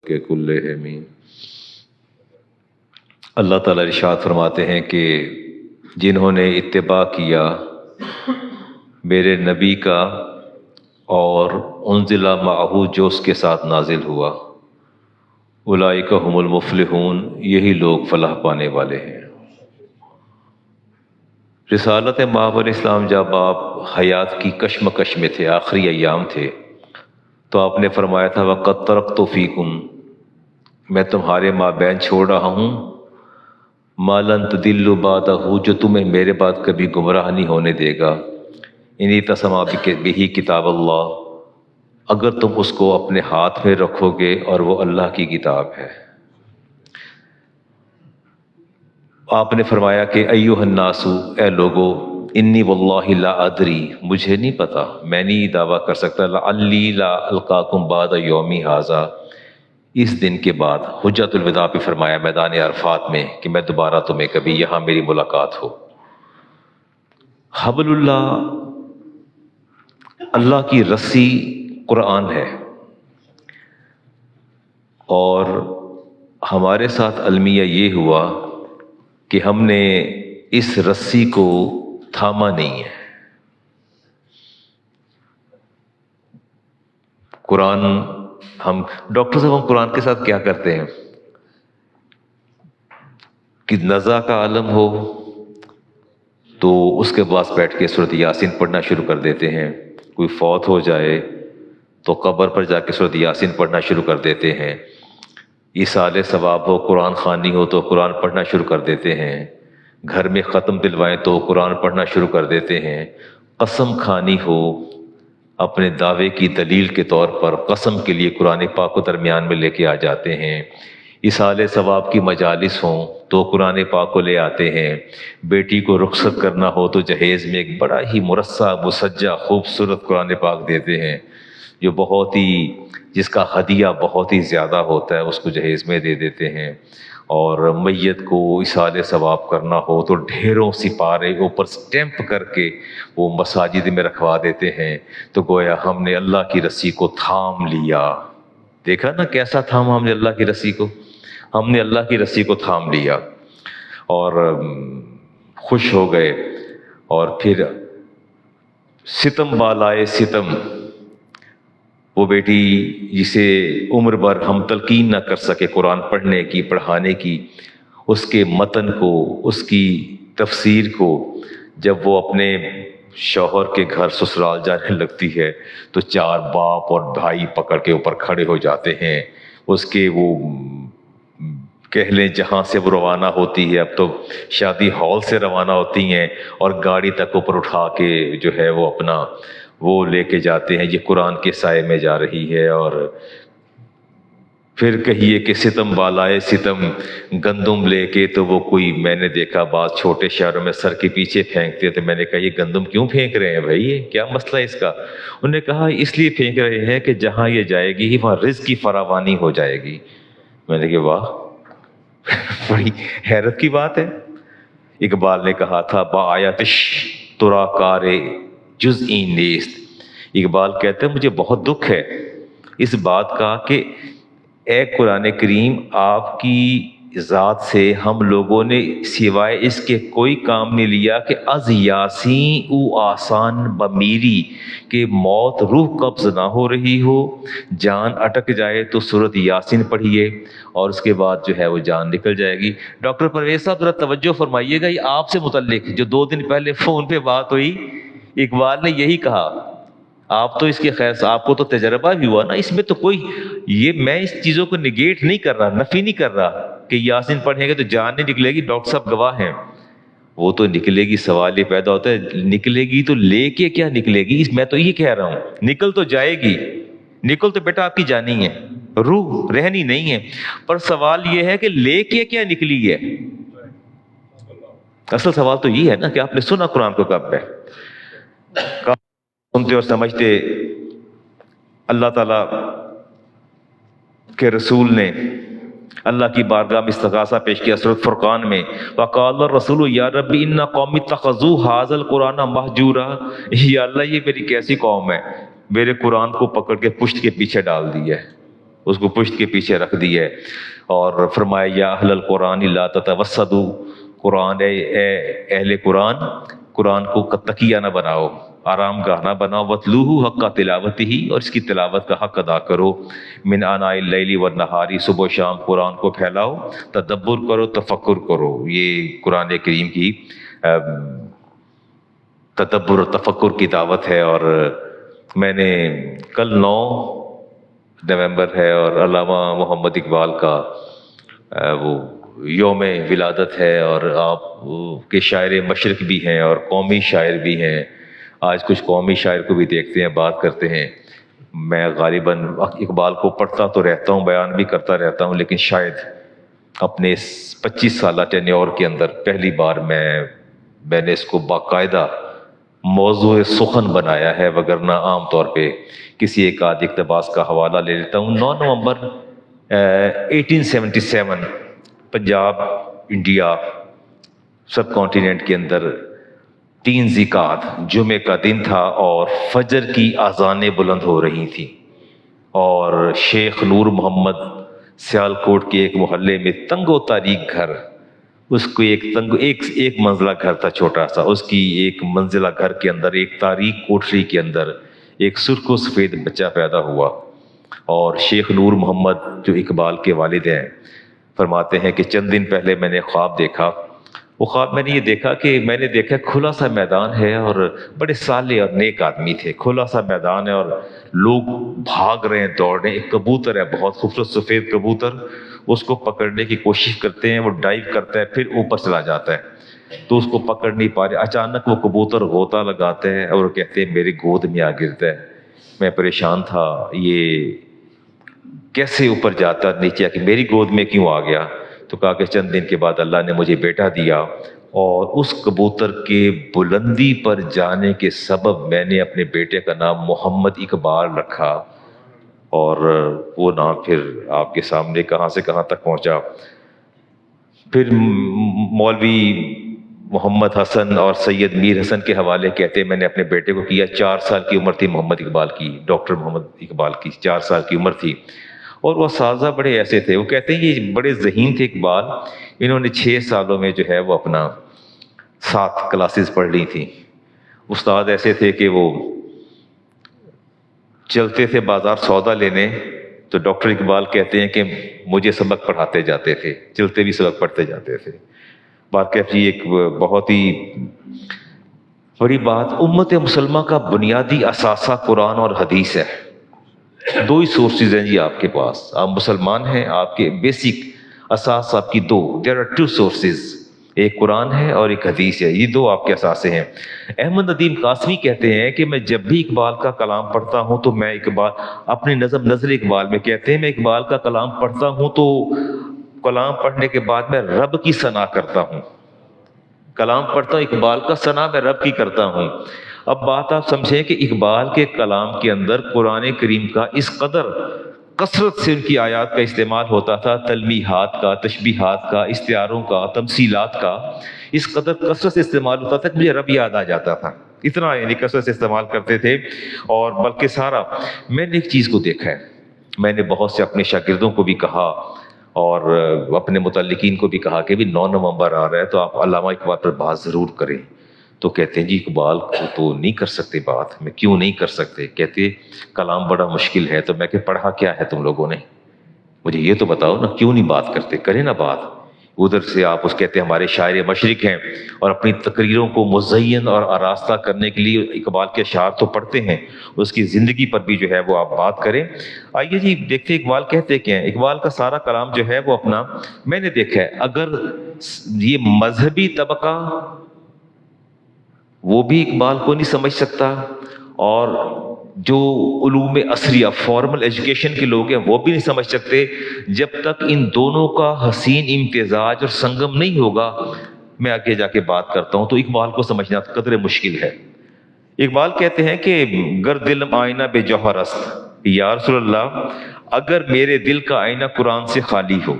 کہ کلہم۔ اللہ تعالیٰ ارشاد فرماتے ہیں کہ جنہوں نے اتباع کیا میرے نبی کا اور انزل معہ جو اس کے ساتھ نازل ہوا، اولئک هم المفلحون، یہی لوگ فلاح پانے والے ہیں۔ رسالت مآب علیہ السلام جب آپ حیات کی کشمکش میں تھے، آخری ایام تھے، تو آپ نے فرمایا تھا وَقَدْ تَرَكْتُ فِيكُمْ، میں تمہارے مابین چھوڑ رہا ہوں مَا لَن تُضِلُّوا بَعْدَهُ، جو تمہیں میرے بعد کبھی گمراہ نہیں ہونے دے گا، اِنْ اعْتَصَمَ بِهِ کتاب اللہ، اگر تم اس کو اپنے ہاتھ میں رکھو گے اور وہ اللہ کی کتاب ہے۔ آپ نے فرمایا کہ ایھا الناس، اے لوگو، انی واللہ لا ادری، مجھے نہیں پتا، میں نہیں دعویٰ کر سکتا، لعلی لا القاکم بعد یومی ھذا، اس دن کے بعد حجۃ الوداع پہ فرمایا میدان عرفات میں کہ میں دوبارہ تمہیں کبھی یہاں میری ملاقات ہو۔ حبل اللہ، اللہ کی رسی قرآن ہے، اور ہمارے ساتھ المیہ یہ ہوا کہ ہم نے اس رسی کو تھاما نہیں ہے۔ قرآن، ہم ڈاکٹر صاحب، ہم قرآن کے ساتھ کیا کرتے ہیں کہ نزع کا عالم ہو تو اس کے پاس بیٹھ کے سورۃ یاسین پڑھنا شروع کر دیتے ہیں، کوئی فوت ہو جائے تو قبر پر جا کے سورۃ یاسین پڑھنا شروع کر دیتے ہیں، ایصال ثواب ہو، قرآن خوانی ہو تو قرآن پڑھنا شروع کر دیتے ہیں، گھر میں ختم دلوائیں تو قرآن پڑھنا شروع کر دیتے ہیں، قسم کھانی ہو اپنے دعوے کی دلیل کے طور پر قسم کے لیے قرآن پاک کو درمیان میں لے کے آ جاتے ہیں، ایصال ثواب کی مجالس ہوں تو قرآن پاک کو لے آتے ہیں، بیٹی کو رخصت کرنا ہو تو جہیز میں ایک بڑا ہی مرصع مسجع خوبصورت قرآن پاک دیتے ہیں، جو بہت ہی، جس کا ہدیہ بہت ہی زیادہ ہوتا ہے اس کو جہیز میں دے دیتے ہیں، اور میت کو ایصال ثواب کرنا ہو تو ڈھیروں سپارے اوپر سٹیمپ کر کے وہ مساجد میں رکھوا دیتے ہیں، تو گویا ہم نے اللہ کی رسی کو تھام لیا۔ دیکھا نا کیسا تھاما ہم نے اللہ کی رسی کو، ہم نے اللہ کی رسی کو تھام لیا اور خوش ہو گئے۔ اور پھر ستم بالائے ستم، وہ بیٹی جسے عمر بھر ہم تلقین نہ کر سکے قرآن پڑھنے کی، پڑھانے کی، اس کے متن کو، اس کی تفسیر کو، جب وہ اپنے شوہر کے گھر سسرال جانے لگتی ہے تو چار باپ اور بھائی پکڑ کے اوپر کھڑے ہو جاتے ہیں، اس کے وہ کہہ لیں جہاں سے وہ روانہ ہوتی ہے، اب تو شادی ہال سے روانہ ہوتی ہیں، اور گاڑی تک اوپر اٹھا کے جو ہے وہ اپنا وہ لے کے جاتے ہیں، یہ قرآن کے سائے میں جا رہی ہے۔ اور پھر کہیے کہ ستم بالائے ستم، گندم لے کے، تو وہ کوئی، میں نے دیکھا بعض چھوٹے شہروں میں سر کے پیچھے پھینکتے، تو میں نے کہا یہ گندم کیوں پھینک رہے ہیں بھائی، یہ کیا مسئلہ ہے اس کا؟ انہوں نے کہا اس لیے پھینک رہے ہیں کہ جہاں یہ جائے گی وہاں رزق کی فراوانی ہو جائے گی۔ میں نے کہا واہ، بڑی حیرت کی بات ہے۔ اقبال نے کہا تھا بآیاتش ترا کار جزئی نیست، اقبال کہتے ہیں مجھے بہت دکھ ہے اس بات کا کہ اے قرآن کریم، آپ کی ذات سے ہم لوگوں نے سوائے اس کے کوئی کام نہیں لیا کہ از یاسین او آسان بمیری، کہ موت روح قبض نہ ہو رہی ہو، جان اٹک جائے تو سورۃ یاسین پڑھیے اور اس کے بعد جو ہے وہ جان نکل جائے گی۔ ڈاکٹر پرویز صاحب ذرا توجہ فرمائیے گا، یہ آپ سے متعلق جو 2 دن پہلے فون پہ بات ہوئی، اقبال نے یہی کہا، آپ تو اس کے خیر آپ کو تو تجربہ بھی ہوا نا، اس میں تو کوئی، یہ میں اس چیزوں کو نگیٹ نہیں کر رہا، نفی نہیں کر رہا کہ یاسین پڑھیں گے تو جان نہیں نکلے گی، ڈاکٹر صاحب گواہ ہیں، وہ تو نکلے گی۔ سوال یہ پیدا ہوتا ہے نکلے گی تو لے کے کیا نکلے گی؟ میں تو یہ کہہ رہا ہوں نکل تو جائے گی، نکل تو بیٹا آپ کی جانی ہے، روح رہنی نہیں ہے، پر سوال یہ ہے کہ لے کے کیا نکلی ہے؟ اصل سوال تو یہ ہے نا کہ آپ نے سنا قرآن کو کب ہے، سنتے اور سمجھتے اللہ تعالیٰ کے رسول نے اللہ کی بارگاہ میں استغاثہ پیش کیا سورۃ فرقان میں، وقال الرسول یا ربی ان قومی اتخذوا ھذا القرآن مہجورا، یا اللہ یہ میری کیسی قوم ہے، میرے قرآن کو پکڑ کے پشت کے پیچھے ڈال دیا ہے۔ اس کو پشت کے پیچھے رکھ دی ہے، اور فرمایا یا اہل القرآن لا تتوسدوا، قرآن اے اہل قرآن، قرآن کو تکیہ نہ بناؤ، آرام گاہ نہ بناؤ، وَاتْلُوهُ حق تلاوتہ، اور اس کی تلاوت کا حق ادا کرو، من آناء اللیل والنہار، صبح و شام قرآن کو پھیلاؤ، تدبر کرو، تفکر کرو۔ یہ قرآن کریم کی تدبر و تفکر کی دعوت ہے۔ اور میں نے کل 9 نومبر ہے اور علامہ محمد اقبال کا وہ یوم ولادت ہے، اور آپ کے شاعر مشرق بھی ہیں اور قومی شاعر بھی ہیں۔ آج کچھ قومی شاعر کو بھی دیکھتے ہیں، بات کرتے ہیں۔ میں غالباً اقبال کو پڑھتا تو رہتا ہوں، بیان بھی کرتا رہتا ہوں، لیکن شاید اپنے اس 25 سالہ ٹینیور کے اندر پہلی بار میں نے اس کو باقاعدہ موضوع سخن بنایا ہے، وگرنہ عام طور پہ کسی ایک آدھ اقتباس کا حوالہ لے لیتا ہوں۔ 9 نومبر 1877 پنجاب، انڈیا، سب کانٹیننٹ کے اندر 3 ذی-القعدہ جمعے کا دن تھا، اور فجر کی اذانیں بلند ہو رہی تھیں، اور شیخ نور محمد سیالکوٹ کے ایک محلے میں تنگ و تاریک گھر، اس کو ایک منزلہ گھر تھا چھوٹا سا، اس کی ایک منزلہ گھر کے اندر ایک تاریک کوٹری کے اندر ایک سرخ و سفید بچہ پیدا ہوا۔ اور شیخ نور محمد جو اقبال کے والد ہیں فرماتے ہیں کہ چند دن پہلے میں نے خواب دیکھا، وہ خواب میں نے یہ دیکھا کہ میں نے دیکھا کھلا سا میدان ہے، اور بڑے صالح اور نیک آدمی تھے، کھلا سا میدان ہے اور لوگ بھاگ رہے ہیں، دوڑ رہے ہیں، ایک کبوتر ہے بہت خوبصورت سفید کبوتر، اس کو پکڑنے کی کوشش کرتے ہیں، وہ ڈائیو کرتا ہے پھر اوپر چلا جاتا ہے، تو اس کو پکڑ نہیں پا رہے، اچانک وہ کبوتر غوطہ لگاتے ہیں اور کہتے ہیں میری گود میں آ گرتا ہے۔ میں پریشان تھا، یہ کیسے اوپر جاتا نیچے آ کے میری گود میں کیوں آ گیا؟ تو کہا کہ چند دن کے بعد اللہ نے مجھے بیٹا دیا، اور اس کبوتر کے بلندی پر جانے کے سبب میں نے اپنے بیٹے کا نام محمد اقبال رکھا، اور وہ نام پھر آپ کے سامنے کہاں سے کہاں تک پہنچا۔ پھر مولوی محمد حسن اور سید میر حسن کے حوالے کہتے ہیں میں نے اپنے بیٹے کو کیا، 4 سال کی عمر تھی محمد اقبال کی، ڈاکٹر محمد اقبال کی 4 سال کی عمر تھی، اور وہ اساتذہ بڑے ایسے تھے، وہ کہتے ہیں یہ بڑے ذہین تھے اقبال، انہوں نے 6 سالوں میں جو ہے وہ اپنا 7 کلاسز پڑھ لی تھیں۔ استاد ایسے تھے کہ وہ چلتے تھے بازار سودا لینے، تو ڈاکٹر اقبال کہتے ہیں کہ مجھے سبق پڑھاتے جاتے تھے، چلتے بھی سبق پڑھتے جاتے تھے۔ واقعہ جی ایک بہت ہی بڑی بات، امت مسلمہ کا بنیادی اثاثہ قرآن اور حدیث ہے۔ 2 ہی سورسز ہیں جی آپ کے پاس، آپ مسلمان ہیں، آپ کے بیسک اساس آپ کی 2، دیر آر 2 سورسز، ایک قرآن ہے اور ایک حدیث ہے، یہ 2 آپ کے اساسے ہیں۔ احمد ندیم قاسمی کہتے ہیں کہ میں جب بھی اقبال کا کلام پڑھتا ہوں تو میں اقبال اپنی نظر اقبال میں کہتے ہیں میں اقبال کا کلام پڑھتا ہوں تو کلام پڑھنے کے بعد میں رب کی ثنا کرتا ہوں، کلام پڑھتا ہوں اقبال کا ثنا میں رب کی کرتا ہوں۔ اب بات آپ سمجھیں کہ اقبال کے کلام کے اندر قرآن کریم کا اس قدر کثرت سے ان کی آیات کا استعمال ہوتا تھا، تلمیحات کا، تشبیہات کا، استعاروں کا، تمثیلات کا، اس قدر کثرت سے استعمال ہوتا تھا کہ مجھے رب یاد آ جاتا تھا، اتنا یعنی کثرت سے استعمال کرتے تھے۔ اور بلکہ سارا میں نے ایک چیز کو دیکھا ہے، میں نے بہت سے اپنے شاگردوں کو بھی کہا اور اپنے متعلقین کو بھی کہا کہ بھی 9 نومبر آ رہا ہے تو آپ علامہ اقبال پر بات ضرور کریں، تو کہتے ہیں جی اقبال کو تو نہیں کر سکتے بات، میں کیوں نہیں کر سکتے؟ کہتے کلام بڑا مشکل ہے، تو میں کہ پڑھا کیا ہے تم لوگوں نے؟ مجھے یہ تو بتاؤ نا، کیوں نہیں بات کرتے؟ کریں نا بات۔ ادھر سے آپ اس کہتے ہیں ہمارے شاعر مشرق ہیں اور اپنی تقریروں کو مزین اور آراستہ کرنے کے لیے اقبال کے اشعار تو پڑھتے ہیں، اس کی زندگی پر بھی جو ہے وہ آپ بات کریں۔ آئیے جی دیکھتے ہیں اقبال کہتے کیا ہیں۔ اقبال کا سارا کلام جو ہے وہ اپنا، میں نے دیکھا ہے اگر یہ مذہبی طبقہ وہ بھی اقبال کو نہیں سمجھ سکتا، اور جو علوم عصریہ فارمل ایجوکیشن کے لوگ ہیں وہ بھی نہیں سمجھ سکتے، جب تک ان دونوں کا حسین امتزاج اور سنگم نہیں ہوگا، میں آگے جا کے بات کرتا ہوں، تو اقبال کو سمجھنا قدر مشکل ہے۔ اقبال کہتے ہیں کہ گر دلم آئینہ بے جوہر است، یا رسول اللہ اگر میرے دل کا آئینہ قرآن سے خالی ہو،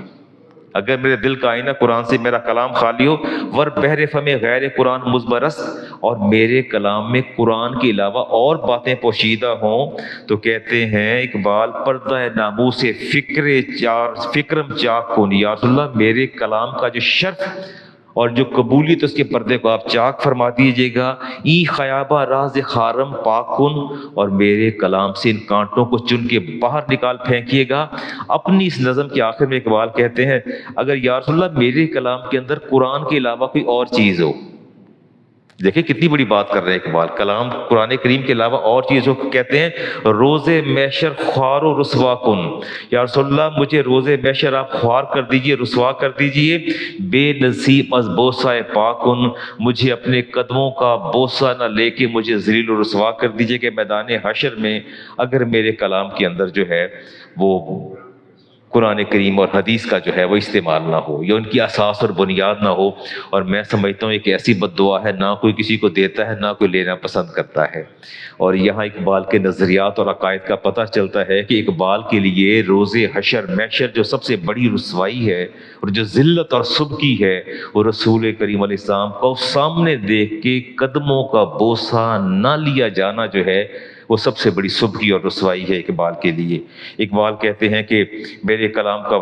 اگر میرے دل کا آئینہ قرآن سے میرا کلام خالی ہو، ور بحر فم غیر قرآن مزبرست، اور میرے کلام میں قرآن کے علاوہ اور باتیں پوشیدہ ہوں، تو کہتے ہیں اقبال پردہ ناموس فکرم چاک کن، یا رسول اللہ میرے کلام کا جو شرف اور جو قبولیت اس کے پردے کو آپ چاک فرما دیجیے گا، ای خیابہ راز خارم پاک کن، اور میرے کلام سے ان کانٹوں کو چن کے باہر نکال پھینکیے گا۔ اپنی اس نظم کے آخر میں اقبال کہتے ہیں اگر یا رسول اللہ میرے کلام کے اندر قرآن کے علاوہ کوئی اور چیز ہو، دیکھیں کتنی بڑی بات کر رہے ہیں اقبال، کلام قرآن کریم کے علاوہ اور چیز ہو، کہتے ہیں روز محشر خوار و رسوا کن، یا رسول اللہ مجھے روز محشر آپ خوار کر دیجئے، رسوا کر دیجئے، بے نصیب از بوسہ پاک کن، مجھے اپنے قدموں کا بوسہ نہ لے کے مجھے ذلیل و رسوا کر دیجئے کہ میدان حشر میں اگر میرے کلام کے اندر جو ہے وہ قرآن کریم اور حدیث کا جو ہے وہ استعمال نہ ہو، یا ان کی اساس اور بنیاد نہ ہو۔ اور میں سمجھتا ہوں ایک ایسی بد دعا ہے نہ کوئی کسی کو دیتا ہے نہ کوئی لینا پسند کرتا ہے۔ اور یہاں اقبال کے نظریات اور عقائد کا پتہ چلتا ہے کہ اقبال کے لیے روز حشر محشر جو سب سے بڑی رسوائی ہے اور جو ذلت اور سبکی ہے، وہ رسول کریم علیہ السلام کو سامنے دیکھ کے قدموں کا بوسہ نہ لیا جانا جو ہے وہ سب سے بڑی سبکی اور رسوائی ہے اقبال کے لیے۔ اقبال کہتے ہیں کہ میرے کلام کا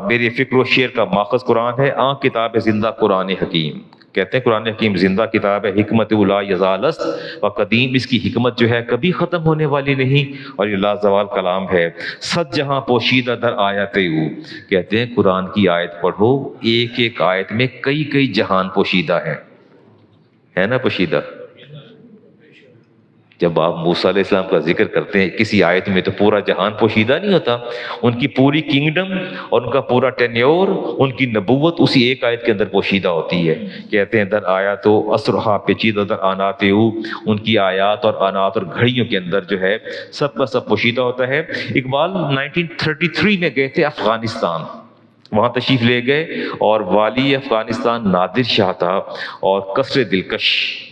میرے فکر و شعر کا ماخذ قرآن ہے، کتاب زندہ قرآن حکیم۔ کہتے ہیں قرآن حکیم زندہ کتاب ہے، حکمت اولا یزالست و قدیم، اس کی حکمت جو ہے کبھی ختم ہونے والی نہیں، اور یہ لازوال کلام ہے۔ صد جہاں پوشیدہ در آیت او، کہتے ہیں قرآن کی آیت پڑھو، ایک ایک آیت میں کئی کئی جہان پوشیدہ ہے نا پوشیدہ۔ جب آپ موسیٰ علیہ السلام کا ذکر کرتے ہیں کسی آیت میں تو پورا جہان پوشیدہ نہیں ہوتا، ان کی پوری کنگڈم اور ان کا پورا ٹینیور، ان کی نبوت اسی ایک آیت کے اندر پوشیدہ ہوتی ہے۔ کہتے ہیں در آیات و اسرہا پیچیدہ در آنات او، ان کی آیات اور آنات اور گھڑیوں کے اندر جو ہے سب کا سب پوشیدہ ہوتا ہے۔ اقبال 1933 میں گئے تھے افغانستان، وہاں تشریف لے گئے، اور والی افغانستان نادر شاہ تھا، اور قصر دلکش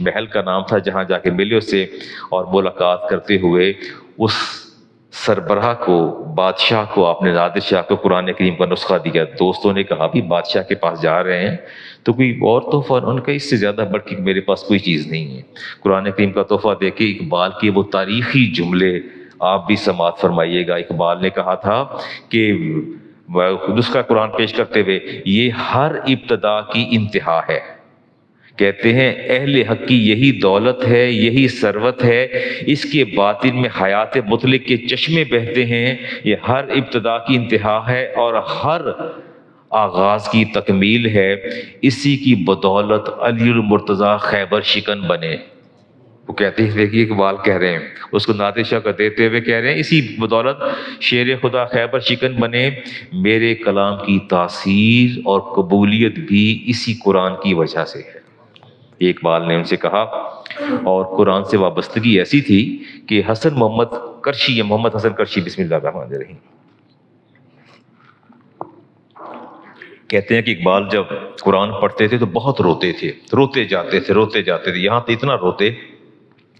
محل کا نام تھا جہاں جا کے ملے اس سے، اور ملاقات کرتے ہوئے اس سربراہ کو، بادشاہ کو، آپ نے نادر شاہ کو قرآن کریم کا نسخہ دیا۔ دوستوں نے کہا بھی بادشاہ کے پاس جا رہے ہیں تو کوئی اور تحفہ، ان کا اس سے زیادہ بڑھ کے میرے پاس کوئی چیز نہیں ہے، قرآن کریم کا تحفہ دے کے اقبال کے وہ تاریخی جملے آپ بھی سماعت فرمائیے گا۔ اقبال نے کہا تھا کہ نسخہ قرآن پیش کرتے ہوئے، یہ ہر ابتدا کی انتہا ہے۔ کہتے ہیں اہل حق کی یہی دولت ہے، یہی ثروت ہے، اس کے باطن میں حیات مطلق کے چشمے بہتے ہیں، یہ ہر ابتدا کی انتہا ہے اور ہر آغاز کی تکمیل ہے، اسی کی بدولت علی المرتضیٰ خیبر شکن بنے۔ وہ کہتے ہیں کہ اقبال کہہ رہے ہیں، اس کو نادر شاہ کا دیتے ہوئے کہہ رہے ہیں اسی بدولت شیر خدا خیبر شکن بنے، میرے کلام کی تاثیر اور قبولیت بھی اسی قرآن کی وجہ سے ہے۔ یہ اقبال نے ان سے کہا، اور قرآن سے وابستگی ایسی تھی کہ حسن محمد کرشی، یا محمد حسن کرشی، بسم اللہ الرحمن الرحیم، کہتے ہیں کہ اقبال جب قرآن پڑھتے تھے تو بہت روتے تھے، روتے جاتے تھے، یہاں تو اتنا روتے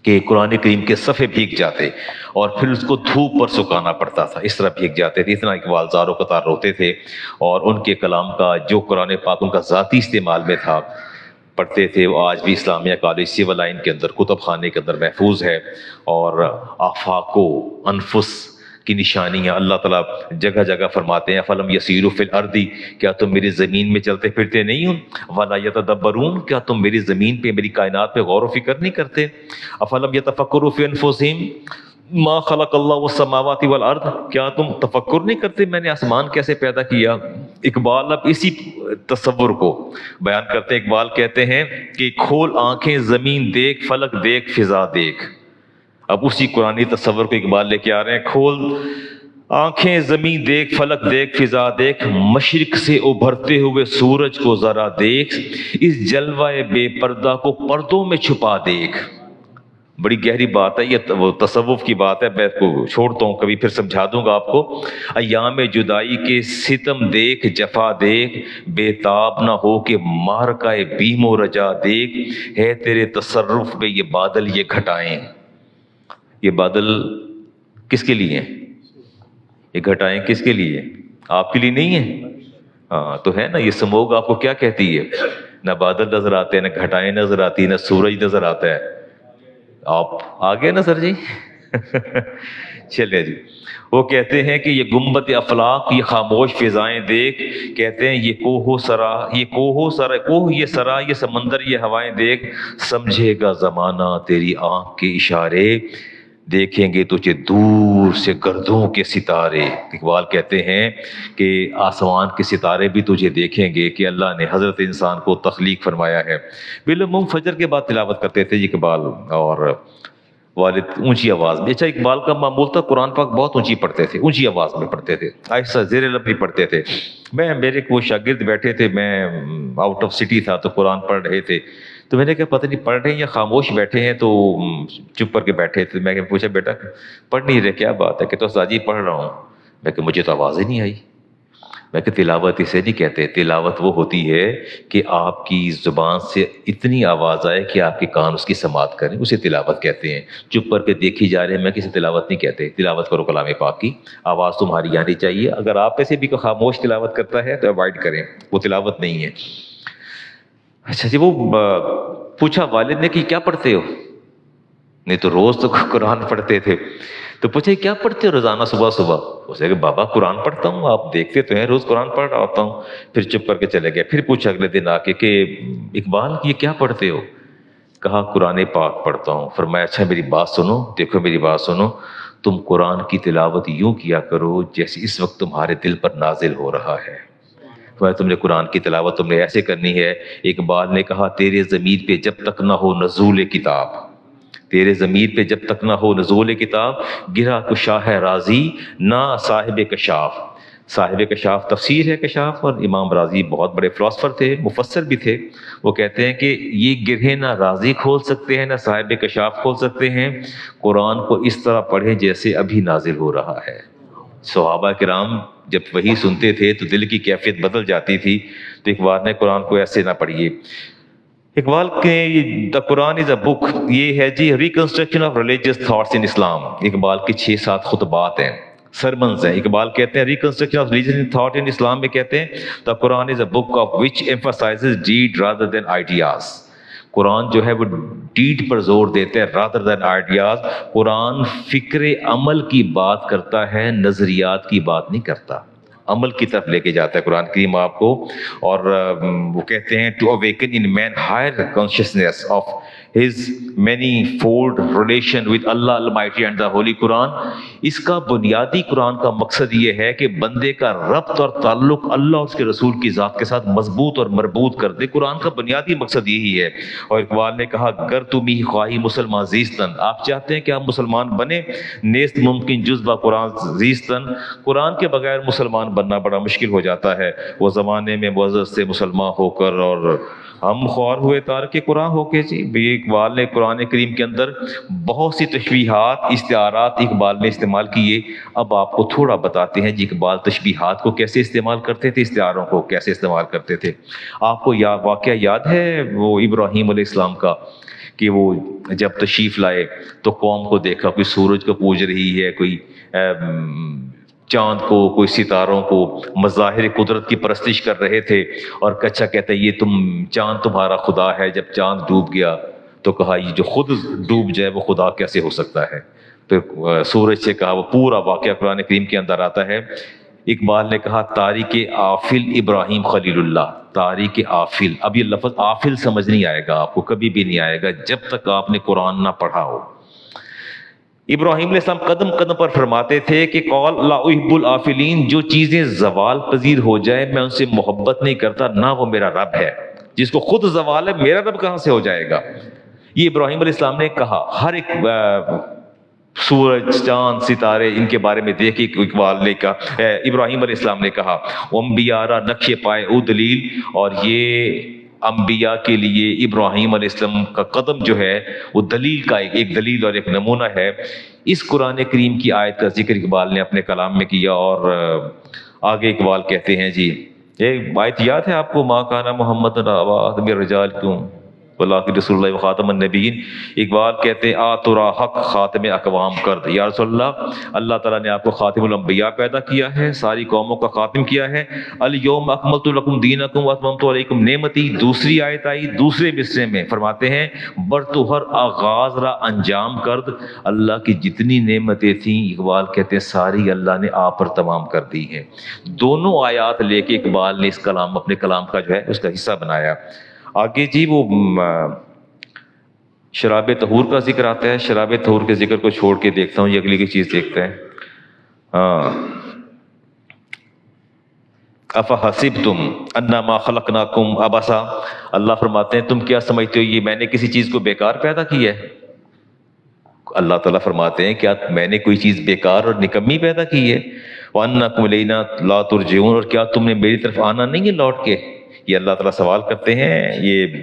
کہ قرآن کریم کے صفحے بھیگ جاتے اور پھر اس کو دھوپ پر سکھانا پڑتا تھا، اس طرح بھیگ جاتے تھے، اتنا اقبال زار و قطار روتے تھے۔ اور ان کے کلام کا جو قرآن پاک ان کا ذاتی استعمال میں تھا پڑھتے تھے، وہ آج بھی اسلامیہ کالج سول لائن کے اندر کتب خانے کے اندر محفوظ ہے، اور آفاق و انفس کی نشانیاں اللہ تعالیٰ جگہ جگہ فرماتے ہیں، فلم یسیروا فی الارض، کیا تم میری زمین میں چلتے پھرتے نہیں ہو، ولا یتدبرون، کیا تم میری زمین پہ، میری کائنات پہ غور و فکر نہیں کرتے، افلم یتفکروا فی انفسہم ما خلق اللہ السماوات والارض، کیا تم تفکر نہیں کرتے میں نے آسمان کیسے پیدا کیا۔ اقبال اب اسی تصور کو بیان کرتے ہیں۔ اقبال کہتے ہیں کہ کھول آنکھیں زمین دیکھ، فلک دیکھ، فضا دیکھ۔ اب اسی قرآنی تصور کو اقبال لے کے آ رہے ہیں، کھول آنکھیں زمین دیکھ، فلک دیکھ، فضا دیکھ، مشرق سے ابھرتے ہوئے سورج کو ذرا دیکھ، اس جلوہ بے پردہ کو پردوں میں چھپا دیکھ۔ بڑی گہری بات ہے یہ، وہ تصوف کی بات ہے، میں کو چھوڑتا ہوں، کبھی پھر سمجھا دوں گا آپ کو۔ ایام جدائی کے ستم دیکھ، جفا دیکھ، بے تاب نہ ہو کہ معرکہ بیم و رجا دیکھ، ہے تیرے تصرف میں یہ بادل، یہ گھٹائیں۔ یہ بادل کس کے لیے ہیں؟ یہ گھٹائیں کس کے لیے؟ آپ کے لیے نہیں ہیں، ہاں تو ہے نا، یہ سموگ آپ کو کیا کہتی ہے؟ نہ بادل نظر آتے ہیں، نہ گھٹائیں نظر آتی، نہ سورج نظر آتا ہے. آپ آگے نا سر جی. چلے جی. وہ کہتے ہیں کہ یہ گنبد افلاق، یہ خاموش فضائیں دیکھ، کہتے ہیں یہ کوہ یہ سرا یہ سمندر یہ ہوائیں دیکھ، سمجھے گا زمانہ تیری آنکھ کے اشارے، دیکھیں گے تجھے دور سے گردوں کے ستارے. اقبال کہتے ہیں کہ آسمان کے ستارے بھی تجھے دیکھیں گے کہ اللہ نے حضرت انسان کو تخلیق فرمایا ہے. بالعموم فجر کے بعد تلاوت کرتے تھے اقبال، اور والد اونچی آواز میں. اچھا، اقبال کا معمول تھا قرآن پاک بہت اونچی پڑھتے تھے، اونچی آواز میں پڑھتے تھے، ایسا زیر لب نہیں پڑھتے تھے. میرے کو شاگرد بیٹھے تھے، میں آؤٹ آف سٹی تھا تو قرآن پڑھ رہے تھے، تو میں نے کہا پتہ نہیں پڑھ رہے ہیں یا خاموش بیٹھے ہیں، تو چپ کر کے بیٹھے تھے. میں نے پوچھا بیٹا پڑھ نہیں رہے کیا بات ہے؟ کہ تو استاد جی پڑھ رہا ہوں. میں کہ مجھے تو آواز ہی نہیں آئی. میں کہ تلاوت اسے نہیں کہتے، تلاوت وہ ہوتی ہے کہ آپ کی زبان سے اتنی آواز آئے کہ آپ کے کان اس کی سماعت کریں، اسے تلاوت کہتے ہیں. چپ کر کے دیکھی جا رہے ہیں، میں کسی تلاوت نہیں کہتے. تلاوت کرو کلام پاک کی، آواز تمہاری آنی چاہیے. اگر آپ میں سے بھی کوئی خاموش تلاوت کرتا ہے تو اوائڈ کریں، وہ تلاوت نہیں ہے. اچھا جی، وہ پوچھا والد نے کہ کیا پڑھتے ہو؟ نہیں تو روز تو قرآن پڑھتے تھے. تو پوچھا کیا پڑھتے ہو روزانہ صبح صبح؟ اسے کہ بابا قرآن پڑھتا ہوں، آپ دیکھتے تو ہیں روز قرآن پڑھ رہا ہوتا ہوں. پھر چپ کر کے چلے گئے. پھر پوچھا اگلے دن آ کے کہ اقبال یہ کیا پڑھتے ہو؟ کہا قرآن پاک پڑھتا ہوں. فرمایا اچھا میری بات سنو، دیکھو میری بات سنو، تم قرآن کی تلاوت یوں کیا کرو جیسے اس وقت تمہارے دل پر نازل ہو رہا ہے. تم نے قرآن کی تلاوت تم نے ایسے کرنی ہے. اقبال نے کہا تیرے ضمیر پہ جب تک نہ ہو نزول کتاب، تیرے ضمیر پہ جب تک نہ ہو نزول کتاب، گرا کشا ہے راضی نہ صاحب کشاف. صاحب کشاف تفسیر ہے کشاف، اور امام راضی بہت بڑے فلاسفر تھے، مفسر بھی تھے. وہ کہتے ہیں کہ یہ گرہیں نہ راضی کھول سکتے ہیں نہ صاحب کشاف کھول سکتے ہیں. قرآن کو اس طرح پڑھیں جیسے ابھی نازل ہو رہا ہے. صحابہ کرام جب وہی سنتے تھے تو دل کی کیفیت بدل جاتی تھی. تو اقبال نے قرآن کو ایسے نہ پڑھیے. اقبال کے دا قرآن از اے بک، یہ ہے جی reconstruction of religious thoughts in Islam. Iqbal کے 6-7 خطبات ہیں، سرمنز ہیں. اقبال کہتے ہیں reconstruction of religious thought in Islam میں کہتے ہیں the Quran is a book of which emphasizes deed rather than ideas. قرآن جو ہے وہ ڈیڈ پر زور دیتے ہیں رادر دین آئیڈیاز. قرآن فکر عمل کی بات کرتا ہے، نظریات کی بات نہیں کرتا. عمل کی طرف لے کے جاتا ہے قرآن کریم آپ کو. اور وہ کہتے ہیں to awaken in man higher consciousness of his manifold relation with Allah almighty and the holy Quran. اس کا بنیادی قرآن کا مقصد یہ ہے کہ بندے کا ربط اور تعلق اللہ اور اس کے رسول کی ذات کے ساتھ مضبوط اور مربوط کر دے. قرآن کا بنیادی مقصد یہی ہے. اور اقبال نے کہا گر تمی خواہی مسلمان زیستن، آپ چاہتے ہیں کہ آپ مسلمان بنیں، نیست ممکن جزبہ قرآن زیستن. قرآن کے بغیر مسلمان بننا بڑا مشکل ہو جاتا ہے. وہ زمانے میں معزز سے مسلمان ہو کر اور ہم خوار ہوئے تارک قرآن ہو کے. جی اقبال نے قرآن کریم کے اندر بہت سی تشبیہات استعارات اقبال نے استعمال کیے. اب آپ کو تھوڑا بتاتے ہیں جی اقبال تشبیہات کو کیسے استعمال کرتے تھے، استعاروں کو کیسے استعمال کرتے تھے. آپ کو واقعہ یاد ہے وہ ابراہیم علیہ السلام کا، کہ وہ جب تشریف لائے تو قوم کو دیکھا کوئی سورج کو پوج رہی ہے، کوئی چاند کو، کوئی ستاروں کو، مظاہر قدرت کی پرستش کر رہے تھے. اور کچا کہتا ہے یہ چاند تمہارا خدا ہے. جب چاند ڈوب گیا تو کہا یہ جو خود ڈوب جائے وہ خدا کیسے ہو سکتا ہے. پھر سورج سے کہا، وہ پورا واقعہ قرآن کریم کے اندر آتا ہے. اقبال نے کہا تاریک آفل ابراہیم خلیل اللہ. تاریک آفل، اب یہ لفظ آفل سمجھ نہیں آئے گا آپ کو، کبھی بھی نہیں آئے گا جب تک آپ نے قرآن نہ پڑھا ہو. ابراہیم علیہ السلام قدم قدم پر فرماتے تھے کہ قول لا احب الآفلین، جو چیزیں زوال پذیر ہو جائے میں ان سے محبت نہیں کرتا، نہ وہ میرا رب ہے. جس کو خود زوال ہے میرا رب کہاں سے ہو جائے گا. یہ ابراہیم علیہ السلام نے کہا. ہر ایک سورج، چاند، ستارے، ان کے بارے میں دیکھیں کہ اقبال نے کہا، ابراہیم علیہ السلام نے کہا انبیاء را نقش پائے او دلیل. اور یہ انبیاء کے لیے ابراہیم علیہ السلام کا قدم جو ہے وہ دلیل کا ایک دلیل اور ایک نمونہ ہے. اس قرآن کریم کی آیت کا ذکر اقبال نے اپنے کلام میں کیا. اور آگے اقبال کہتے ہیں جی، ایک آیت یاد ہے آپ کو، ما کان محمد ابا آدم الرجال کیوں؟ واللہ رسول اللہ خاتم النبیین. اقبال کہتے ہیں آ ترا حق خاتم اقوام کرد. یا رسول اللہ، اللہ تعالیٰ نے آپ کو خاتم الانبیاء پیدا کیا ہے، ساری قوموں کا خاتم کیا ہے. الیوم اکملت لکم دینکم واتممت علیکم نعمتی. دوسری آیت آئی دوسرے مصرے میں، فرماتے ہیں بر تو ہر آغاز را انجام کرد. اللہ کی جتنی نعمتیں تھیں اقبال کہتے ہیں ساری اللہ نے آپ پر تمام کر دی ہیں. دونوں آیات لے کے اقبال نے اس کلام اپنے کلام کا جو ہے اس کا حصہ بنایا. آگے جی وہ شراب طہور کا ذکر آتا ہے. شراب طہور کے ذکر کو چھوڑ کے دیکھتا ہوں، یہ اگلی کی چیز دیکھتے ہیں. افحسبتم انما خلقناکم عبثا. اللہ فرماتے ہیں تم کیا سمجھتے ہو یہ میں نے کسی چیز کو بیکار پیدا کی ہے؟ اللہ تعالیٰ فرماتے ہیں کیا میں نے کوئی چیز بیکار اور نکمی پیدا کی ہے؟ وَأَنَّكُمْ إِلَيْنَا لَا تُرْجَعُونَ. اور کیا تم نے میری طرف آنا نہیں ہے لوٹ کے؟ یہ اللہ تعالیٰ سوال کرتے ہیں. یہ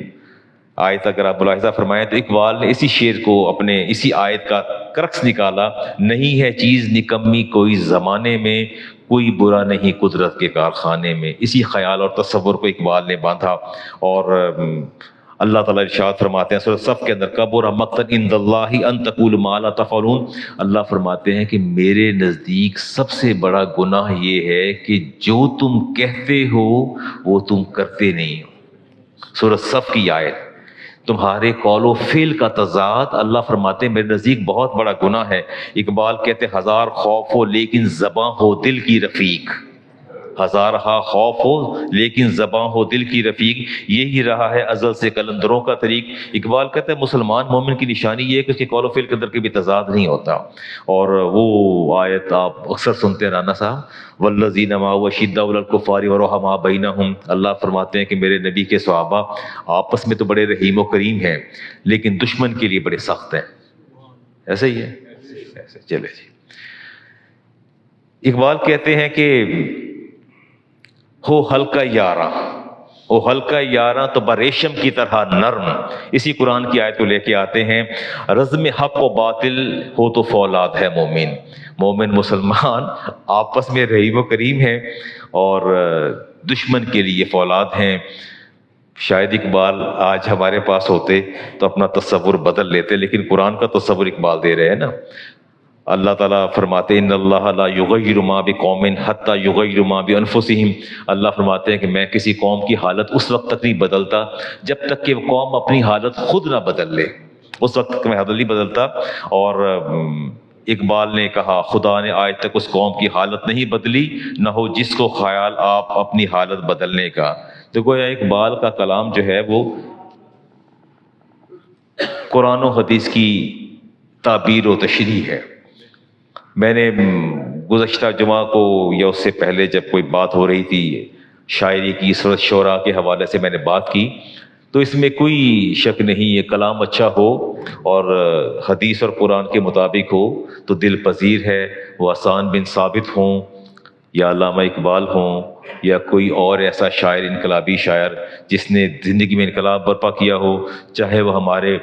آیت اگر آپ ملاحظہ فرمائیں تو اقبال نے اسی شعر کو اپنے اسی آیت کا کرکس نکالا. نہیں ہے چیز نکمی کوئی زمانے میں، کوئی برا نہیں قدرت کے کارخانے میں. اسی خیال اور تصور کو اقبال نے باندھا. اور اللہ تعالیٰ ارشاد فرماتے ہیں سورۃ صف کے اندر کبر مقتا عند اللہ ان تقولوا ما لا تفعلون. اللہ فرماتے ہیں کہ میرے نزدیک سب سے بڑا گناہ یہ ہے کہ جو تم کہتے ہو وہ تم کرتے نہیں ہو. سورۃ صف کی آیت. تمہارے قول و فعل کا تضاد اللہ فرماتے ہیں میرے نزدیک بہت بڑا گناہ ہے. اقبال کہتے ہزار خوف ہو لیکن زباں ہو دل کی رفیق. ہزارہا خوف ہو لیکن زباں ہو دل کی رفیق. یہی رہا ہے ازل سے قلندروں کا طریق. اقبال کہتے ہیں مسلمان مومن کی نشانی یہ ہے کہ اس کے قول و فعل کے اندر کبھی تضاد نہیں ہوتا. اور وہ آیت آپ اکثر سنتے ہیں رانا صاحب، والذین معه اشداء علی الکفار ورحماء بینہم. اللہ فرماتے ہیں کہ میرے نبی کے صحابہ آپس میں تو بڑے رحیم و کریم ہیں لیکن دشمن کے لیے بڑے سخت ہیں. ایسا ہی ہے، ایسے چلے جی. اقبال کہتے ہیں کہ ہو ہلکا یاراں، ہو ہلکا یاراں تو بریشم کی طرح نرم. اسی قرآن کی آیت کو لے کے آتے ہیں رزم حق و باطل ہو تو فولاد ہے مومن. مومن مسلمان آپس میں رحیم و کریم ہیں اور دشمن کے لیے فولاد ہیں. شاید اقبال آج ہمارے پاس ہوتے تو اپنا تصور بدل لیتے، لیکن قرآن کا تصور اقبال دے رہے ہیں نا. اللہ تعالیٰ فرماتے ہیں ان اللہ لا یغیر ما بقوم حتی یغیروا ما بانفسہم. اللہ فرماتے ہیں کہ میں کسی قوم کی حالت اس وقت تک نہیں بدلتا جب تک کہ وہ قوم اپنی حالت خود نہ بدل لے. اس وقت تک میں حالت نہیں بدلتا. اور اقبال نے کہا خدا نے آج تک اس قوم کی حالت نہیں بدلی نہ ہو جس کو خیال آپ اپنی حالت بدلنے کا. تو گویا اقبال کا کلام جو ہے وہ قرآن و حدیث کی تعبیر و تشریح ہے. میں نے گزشتہ جمعہ کو یا اس سے پہلے جب کوئی بات ہو رہی تھی شاعری کی سورۃ شعراء کے حوالے سے میں نے بات کی تو اس میں کوئی شک نہیں یہ کلام اچھا ہو اور حدیث اور قرآن کے مطابق ہو تو دل پذیر ہے. وہ حسان بن ثابت ہوں یا علامہ اقبال ہوں یا کوئی اور ایسا شاعر انقلابی شاعر جس نے زندگی میں انقلاب برپا کیا ہو، چاہے وہ ہمارے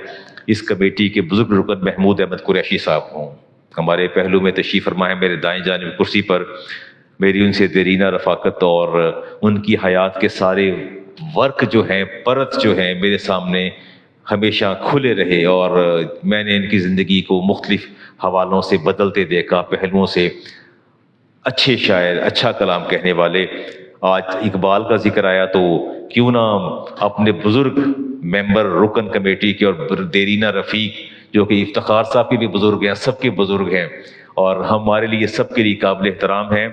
اس کمیٹی کے بزرگ رکن محمود احمد قریشی صاحب ہوں. ہمارے پہلو میں تشریف فرما ہے میرے دائیں جانب کرسی پر. میری ان سے دیرینہ رفاقت اور ان کی حیات کے سارے ورک جو ہیں پرت جو ہیں میرے سامنے ہمیشہ کھلے رہے اور میں نے ان کی زندگی کو مختلف حوالوں سے بدلتے دیکھا، پہلوؤں سے. اچھے شاعر، اچھا کلام کہنے والے. آج اقبال کا ذکر آیا تو کیوں نہ اپنے بزرگ ممبر رکن کمیٹی کے اور دیرینہ رفیق جو کہ افتخار صاحب کے بھی بزرگ ہیں، سب کے بزرگ ہیں اور ہمارے لیے سب کے لیے قابل احترام ہیں.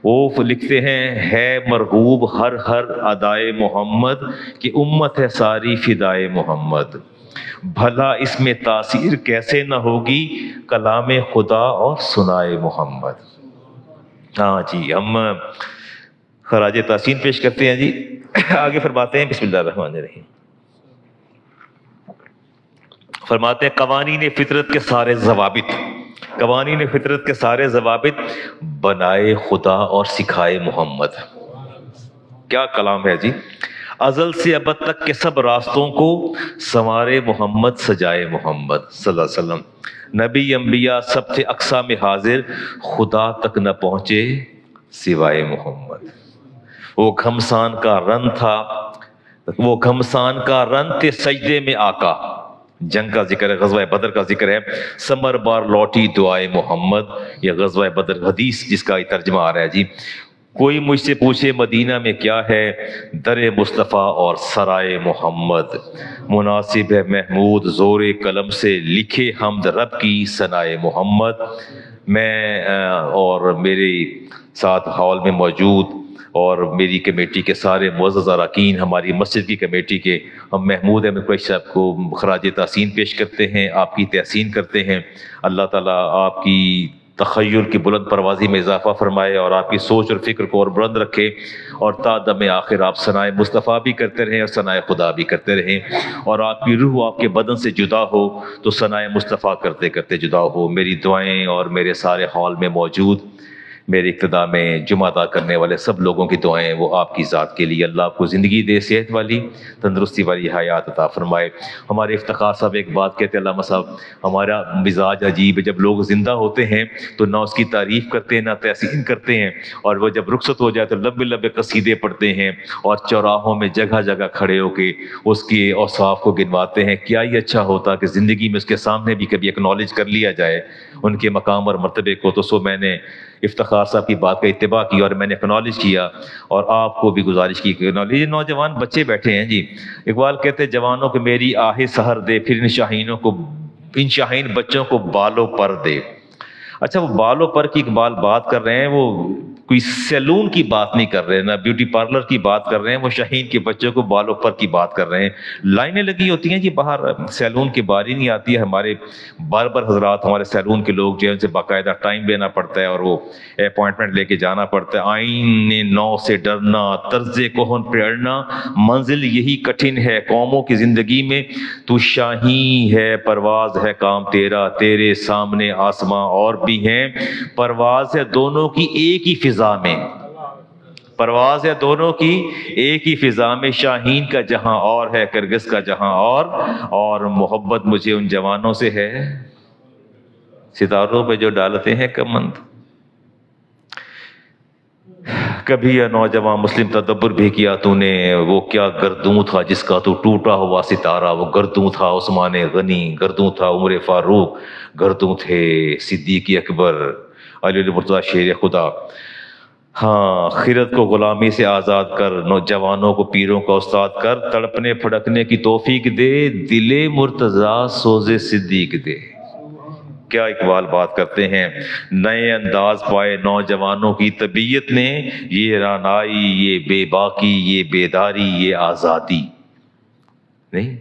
وہ لکھتے ہیں ہے مرغوب ہر ہر ادائے محمد کہ امت ہے ساری فدائے محمد. بھلا اس میں تاثیر کیسے نہ ہوگی کلام خدا اور سنائے محمد. ہاں جی، ہم خراج تحسین پیش کرتے ہیں جی. آگے فرماتے ہیں بسم اللہ الرحمن الرحیم. فرماتے ہیں قوانین فطرت کے سارے ضوابط، قوانین فطرت کے سارے ضوابط بنائے خدا اور سکھائے محمد. کیا کلام ہے جی. ازل سے ابد تک کے سب راستوں کو سنوارے محمد سجائے محمد صلی اللہ علیہ وسلم. نبی انبیاء سب تھے اقصا میں حاضر، خدا تک نہ پہنچے سوائے محمد. وہ گھمسان کا رن تھا وہ گھمسان کا رن تھے سجدے میں آقا. جنگ کا ذکر ہے، غزوہ بدر کا ذکر ہے. سمر بار لوٹی دعائے محمد، یہ غزوہ بدر حدیث جس کا ترجمہ آ رہا ہے جی. کوئی مجھ سے پوچھے مدینہ میں کیا ہے، در مصطفیٰ اور سرائے محمد. مناسب ہے محمود زور قلم سے لکھے حمد رب کی ثنائے محمد. میں اور میرے ساتھ ہال میں موجود اور میری کمیٹی کے سارے معزز اراکین، ہماری مسجد کی کمیٹی کے، ہم محمود احمد قریشی صاحب کو خراج تحسین پیش کرتے ہیں، آپ کی تحسین کرتے ہیں. اللہ تعالیٰ آپ کی تخیل کی بلند پروازی میں اضافہ فرمائے اور آپ کی سوچ اور فکر کو اور بلند رکھے، اور تا دم آخر آپ ثنائے مصطفیٰ بھی کرتے رہیں اور ثنائے خدا بھی کرتے رہیں، اور آپ کی روح آپ کے بدن سے جدا ہو تو ثنائے مصطفیٰ کرتے کرتے جدا ہو. میری دعائیں اور میرے سارے ہال میں موجود میرے ابتدا میں جمعہ ادا کرنے والے سب لوگوں کی دعائیں وہ آپ کی ذات کے لیے. اللہ آپ کو زندگی دے، صحت والی تندرستی والی حیات عطا فرمائے. ہمارے افتخار صاحب ایک بات کہتے ہیں، علامہ صاحب، ہمارا مزاج عجیب ہے، جب لوگ زندہ ہوتے ہیں تو نہ اس کی تعریف کرتے ہیں نہ تحسین کرتے ہیں، اور وہ جب رخصت ہو جائے تو لمبے لمبے قصیدے پڑھتے ہیں اور چوراہوں میں جگہ جگہ کھڑے ہو کے اس کے اوصاف کو گنواتے ہیں. کیا ہی اچھا ہوتا کہ زندگی میں اس کے سامنے بھی کبھی اکنالج کر لیا جائے ان کے مقام اور مرتبے کو. تو میں نے افتخار صاحب کی بات کا اتباع کیا اور میں نے اکنالج کیا، اور آپ کو بھی گزارش کی کہ اکنالج. نوجوان بچے بیٹھے ہیں جی. اقبال کہتے ہیں جوانوں کو میری آہ سحر دے، پھر ان شاہین بچوں کو بالوں پر دے. اچھا، وہ بالوں پر کی اقبال بات کر رہے ہیں، وہ کوئی سیلون کی بات نہیں کر رہے، نہ بیوٹی پارلر کی بات کر رہے ہیں، وہ شاہین کے بچوں کو بالوں پر کی بات کر رہے ہیں. لائنیں لگی ہوتی ہیں جی باہر، سیلون کی باری نہیں آتی ہے. ہمارے باربر حضرات، ہمارے سیلون کے لوگ جو ہے ان سے باقاعدہ ٹائم لینا پڑتا ہے اور وہ اپوائنٹمنٹ لے کے جانا پڑتا ہے. آئین نو سے ڈرنا، طرز کوہن پہ اڑنا، منزل یہی کٹھن ہے قوموں کی زندگی میں. تو شاہین ہے، پرواز ہے کام تیرا، تیرے سامنے آسماں اور بھی ہیں. پرواز ہے دونوں کی ایک ہی فضا میں، پرواز ہے دونوں کی ایک ہی فضا میں. شاہین کا جہاں اور ہے، کرگس کا جہاں اور محبت مجھے ان جوانوں سے ہے ستاروں پہ جو ڈالتے ہیں کمند. کبھی یہ نوجوان مسلم تدبر بھی کیا تو نے، وہ کیا گردوں تھا جس کا تو ٹوٹا ہوا ستارہ. وہ گردوں تھا عثمان غنی، گردوں تھا عمر فاروق، گردوں تھے صدیق اکبر، علی المرتضیٰ شیر خدا. ہاں، خرد کو غلامی سے آزاد کر، نوجوانوں کو پیروں کا استاد کر. تڑپنے پھڑکنے کی توفیق دے، دل مرتضیٰ سوز صدیق دے. کیا اقبال بات کرتے ہیں. نئے انداز پائے نوجوانوں کی طبیعت نے، یہ رانائی، یہ بے باکی، یہ بیداری، یہ آزادی. نہیں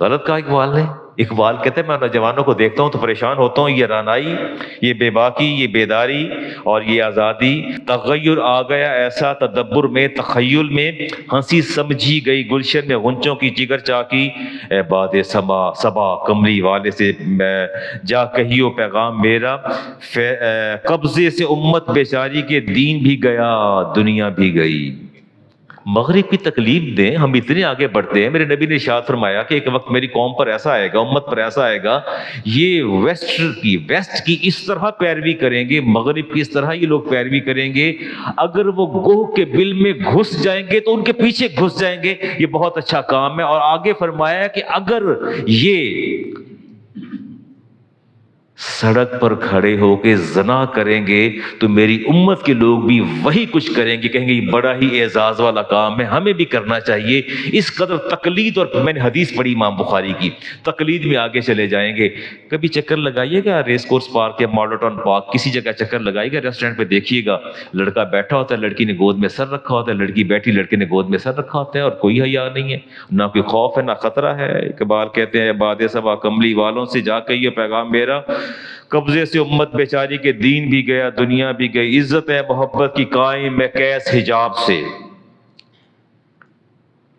غلط کہا اقبال نے. اقبال کہتے ہیں میں نوجوانوں کو دیکھتا ہوں تو پریشان ہوتا ہوں. یہ رانائی، یہ بے باکی، یہ بیداری اور یہ آزادی. تغیر آ گیا ایسا تدبر میں، تخیل میں ہنسی سمجھی گئی گلشن میں غنچوں کی جگر چاکی. اے باد صبا کملی والے سے جا کہیو پیغام میرا، قبضے سے امت بیچاری کے دین بھی گیا دنیا بھی گئی. مغرب کی تکلیف دیں، ہم اتنے آگے بڑھتے ہیں. میرے نبی نے ارشاد فرمایا کہ ایک وقت میری قوم پر ایسا آئے گا، امت پر ایسا آئے گا، یہ ویسٹ کی اس طرح پیروی کریں گے، مغرب کی اس طرح یہ لوگ پیروی کریں گے. اگر وہ گوہ کے بل میں گھس جائیں گے تو ان کے پیچھے گھس جائیں گے. یہ بہت اچھا کام ہے. اور آگے فرمایا کہ اگر یہ سڑک پر کھڑے ہو کے زنا کریں گے تو میری امت کے لوگ بھی وہی کچھ کریں گے، کہیں گے یہ بڑا ہی اعزاز والا کام ہے، ہمیں بھی کرنا چاہیے. اس قدر تقلید، اور میں نے حدیث پڑھی امام بخاری کی، تقلید میں آگے چلے جائیں گے. کبھی چکر لگائیے گا ریس کورس پارک یا ماڈل ٹاؤن پارک، کسی جگہ چکر لگائیے گا، ریسٹورینٹ پہ دیکھیے گا لڑکا بیٹھا ہوتا ہے، لڑکی نے گود میں سر رکھا ہوتا ہے، لڑکی بیٹھی، لڑکے نے گود میں سر رکھا ہوتا ہے، اور کوئی حیا نہیں ہے، نہ کوئی خوف ہے نہ خطرہ ہے. اقبال کہتے ہیں باد صبا کملی والوں سے جا کہیے پیغام میرا، قبضے سے امت بیچاری کے دین بھی گیا دنیا بھی گئی. عزت ہے محبت کی قائم میں کیس حجاب سے.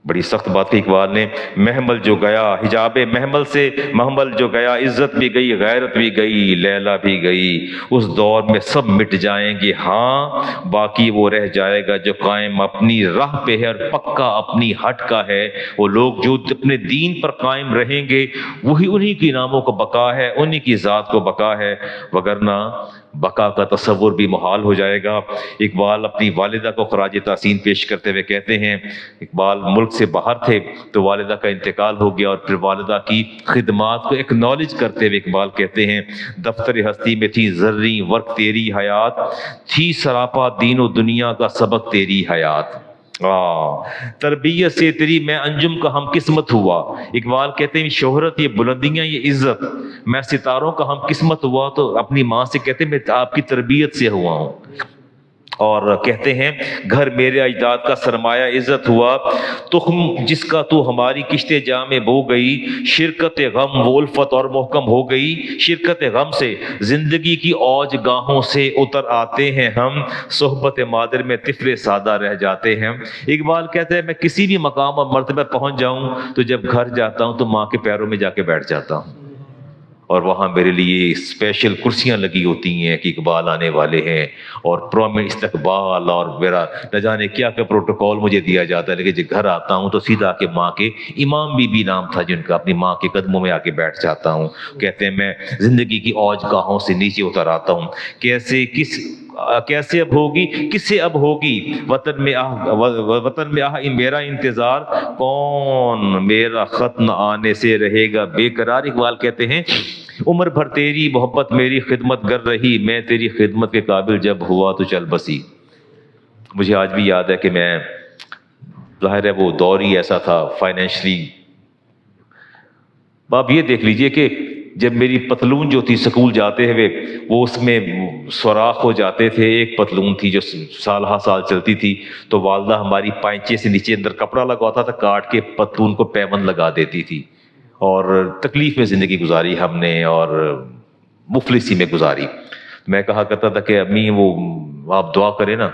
بڑی سخت بات کی اقبال نے. محمل جو گیا، حجاب محمل سے محمل جو گیا، عزت بھی گئی، غیرت بھی گئی، لیلا بھی گئی. اس دور میں سب مٹ جائیں گے، ہاں باقی وہ رہ جائے گا جو قائم اپنی راہ پہ ہے اور پکا اپنی ہٹ کا ہے. وہ لوگ جو اپنے دین پر قائم رہیں گے وہی انہی کی ناموں کو بقا ہے، انہی کی ذات کو بقا ہے. وگرنہ بقا کا تصور بھی محال ہو جائے گا۔ اقبال اپنی والدہ کو خراج تحسین پیش کرتے ہوئے کہتے ہیں، اقبال ملک سے باہر تھے تو والدہ کا انتقال ہو گیا، اور پھر والدہ کی خدمات کو ایکنالج کرتے ہوئے اقبال کہتے ہیں، دفتر ہستی میں تھی زرعی ورق تیری حیات، تھی سراپا دین و دنیا کا سبق تیری حیات۔ تربیت سے تیری میں انجم کا ہم قسمت ہوا۔ اقبال کہتے ہیں شہرت، یہ بلندیاں، یہ عزت، میں ستاروں کا ہم قسمت ہوا تو اپنی ماں سے کہتے ہیں میں آپ کی تربیت سے ہوا ہوں۔ اور کہتے ہیں گھر میرے اجداد کا سرمایہ عزت ہوا، تخم جس کا تو ہماری کشت جاں میں بو گئی، شرکت غم و الفت اور محکم ہو گئی۔ شرکت غم سے زندگی کی اوج گاہوں سے اتر آتے ہیں ہم، صحبت مادر میں طفل سادہ رہ جاتے ہیں۔ اقبال کہتے ہیں میں کسی بھی مقام اور مرتبہ پہنچ جاؤں تو جب گھر جاتا ہوں تو ماں کے پیروں میں جا کے بیٹھ جاتا ہوں، اور وہاں میرے لیے اسپیشل کرسیاں لگی ہوتی ہیں کہ اقبال آنے والے ہیں، اور پرومن استقبال، اور میرا نہ جانے کیا کیا پروٹوکول مجھے دیا جاتا ہے۔ لیکن جب گھر آتا ہوں تو سیدھا کے ماں کے، امام بی بی نام تھا جن کا، اپنی ماں کے قدموں میں آ کے بیٹھ جاتا ہوں۔ کہتے ہیں میں زندگی کی اوج گاہوں سے نیچے اتر آتا ہوں۔ کیسے اب ہوگی، کس سے اب ہوگی وطن میں میرا انتظار، کون میرا خط نہ آنے سے رہے گا بے قرار۔ اقبال کہتے ہیں عمر بھر تیری محبت میری خدمت گر رہی، میں تیری خدمت کے قابل جب ہوا تو چل بسی۔ مجھے آج بھی یاد ہے کہ میں، ظاہر ہے وہ دور ہی ایسا تھا فائنینشلی۔ آپ یہ دیکھ لیجئے کہ جب میری پتلون جو تھی سکول جاتے ہوئے وہ اس میں سوراخ ہو جاتے تھے، ایک پتلون تھی جو سال ہا سال چلتی تھی، تو والدہ ہماری پائنچے سے نیچے اندر کپڑا لگاتا تھا، کاٹ کے پتلون کو پیون لگا دیتی تھی، اور تکلیف میں زندگی گزاری ہم نے، اور مفلسی میں گزاری۔ میں کہا کرتا تھا کہ امی وہ آپ دعا کریں نا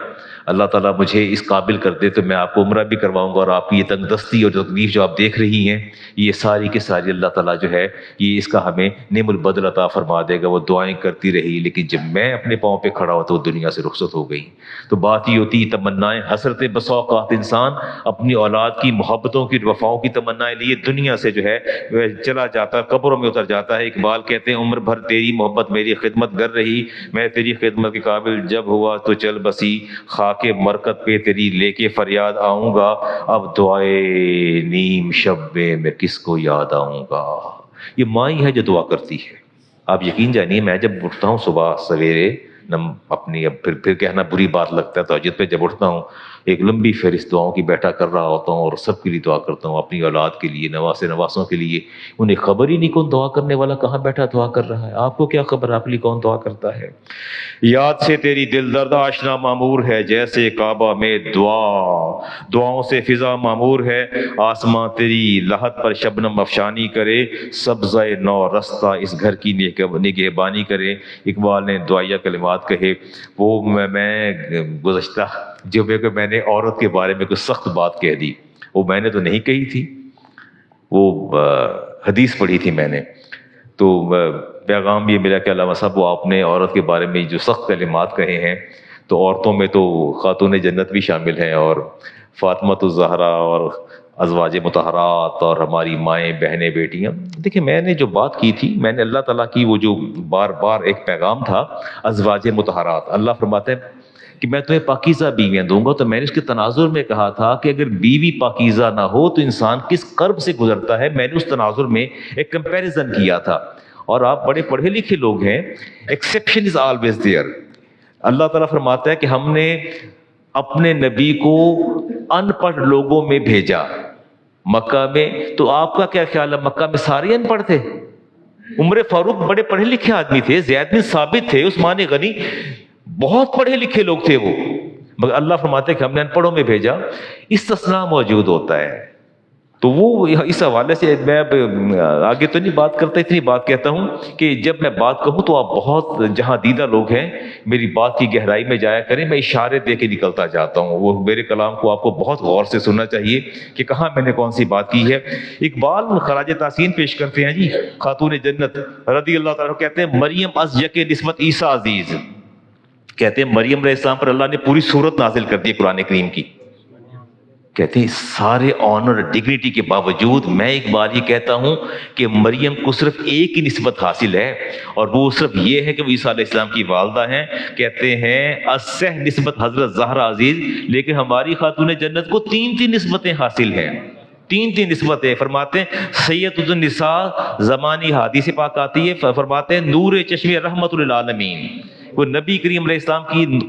اللہ تعالیٰ مجھے اس قابل کر دے تو میں آپ کو عمرہ بھی کرواؤں گا، اور آپ کی یہ تنگ دستی اور تکلیف جو آپ دیکھ رہی ہیں یہ ساری کی ساری اللہ تعالیٰ جو ہے یہ اس کا ہمیں نعم البدل عطا فرما دے گا۔ وہ دعائیں کرتی رہی، لیکن جب میں اپنے پاؤں پہ کھڑا ہوا تو وہ دنیا سے رخصت ہو گئی۔ تو بات یہ ہوتی تمنائیں حسرت بسا اوقات انسان اپنی اولاد کی محبتوں کی وفاؤں کی تمنائیں لیے دنیا سے جو ہے چلا جاتا ہے، قبروں میں اتر جاتا ہے۔ اقبال کہتے ہیں عمر بھر تیری محبت میری خدمت گر رہی، میں تیری خدمت کے قابل جب ہوا تو چل بسی، خاک مرکت پہ تیری لے کے فریاد آؤں گا، اب دعائے نیم شب میں کس کو یاد آؤں گا۔ یہ ماں ہی ہے جو دعا کرتی ہے۔ آپ یقین جانیے میں جب اٹھتا ہوں صبح سویرے، اپنی اب پھر کہنا بری بات لگتا ہے، تہجد پہ جب اٹھتا ہوں ایک لمبی فہرست دعاؤں کی بیٹھا کر رہا ہوتا ہوں، اور سب کے لیے دعا کرتا ہوں، اپنی اولاد کے لیے، نواسے نواسوں کے لیے۔ انہیں خبر ہی نہیں کون دعا کرنے والا کہاں بیٹھا دعا کر رہا ہے، آپ کو کیا خبر آپ لیے کون دعا کرتا ہے۔ یاد سے تیری دل درد آشنا معمور ہے، جیسے کعبہ میں دعاؤں سے فضا معمور ہے، آسماں تیری لحد پر شبنم افشانی کرے، سبزہ نو رستہ اس گھر کی نگہبانی کرے۔ اقبال نے دعائیہ کلمات کہے۔ وہ میں گزشتہ جمعے کو میں نے عورت کے بارے میں کوئی سخت بات کہہ دی، وہ میں نے تو نہیں کہی تھی، وہ حدیث پڑھی تھی میں نے، تو پیغام یہ ملا کہ علامہ صاحب وہ آپ نے عورت کے بارے میں جو سخت کلمات کہے ہیں، تو عورتوں میں تو خاتون جنت بھی شامل ہیں، اور فاطمہ الزہرا اور ازواج مطہرات اور ہماری مائیں بہنیں بیٹیاں۔ دیکھیں میں نے جو بات کی تھی، میں نے اللہ تعالیٰ کی وہ جو بار بار ایک پیغام تھا ازواج مطہرات، اللہ فرماتے ہیں کہ میں تمہیں پاکیزہ بیویاں دوں گا، تو میں نے اس کے تناظر میں کہا تھا کہ اگر بیوی پاکیزہ نہ ہو تو انسان کس کرب سے گزرتا ہے۔ میں نے اس تناظر میں ایک کمپیریزن کیا تھا، اور آپ بڑے پڑھے لکھے لوگ ہیں، ایکسیپشن از آلویز دیئر۔ اللہ تعالیٰ فرماتا ہے کہ ہم نے اپنے نبی کو ان پڑھ لوگوں میں بھیجا مکہ میں، تو آپ کا کیا خیال ہے مکہ میں سارے ان پڑھ تھے؟ عمر فاروق بڑے پڑھے لکھے آدمی تھے، زید بن ثابت تھے، عثمان غنی بہت پڑھے لکھے لوگ تھے وہ، مگر اللہ فرماتے ہیں کہ ہم نے ان پڑھوں میں بھیجا۔ استثناء موجود ہوتا ہے، تو وہ اس حوالے سے میں آگے تو نہیں بات کرتا، اتنی بات کہتا ہوں کہ جب میں بات کہوں تو آپ بہت جہاں دیدہ لوگ ہیں میری بات کی گہرائی میں جایا کریں، میں اشارے دے کے نکلتا جاتا ہوں، وہ میرے کلام کو آپ کو بہت غور سے سننا چاہیے کہ کہاں میں نے کون سی بات کی ہے۔ اقبال خراج تحسین پیش کرتے ہیں جی خاتون جنت رضی اللہ تعالیٰ، کہتے ہیں مریم از یک نسبت عیسیٰ عزیز، کہتے ہیں مریم علیہ السلام پر اللہ نے پوری سورت نازل کر دی قرآن کریم کی، کہتے ہیں سارے آنر ڈگنیٹی کے باوجود میں ایک بار یہ کہتا ہوں کہ مریم کو صرف ایک ہی نسبت حاصل ہے، اور وہ صرف یہ ہے کہ وہ عیسیٰ علیہ السلام کی والدہ ہیں. کہتے ہیں اصح نسبت حضرت زہرا عزیز، لیکن ہماری خاتون جنت کو تین نسبتیں حاصل ہیں، تین تین فرماتے ہیں سید النساء زمانی حدیث پاک آتی ہے، فرماتے ہیں نور چشم رحمت للعالمین، وہ نبی کریم علیہ السلام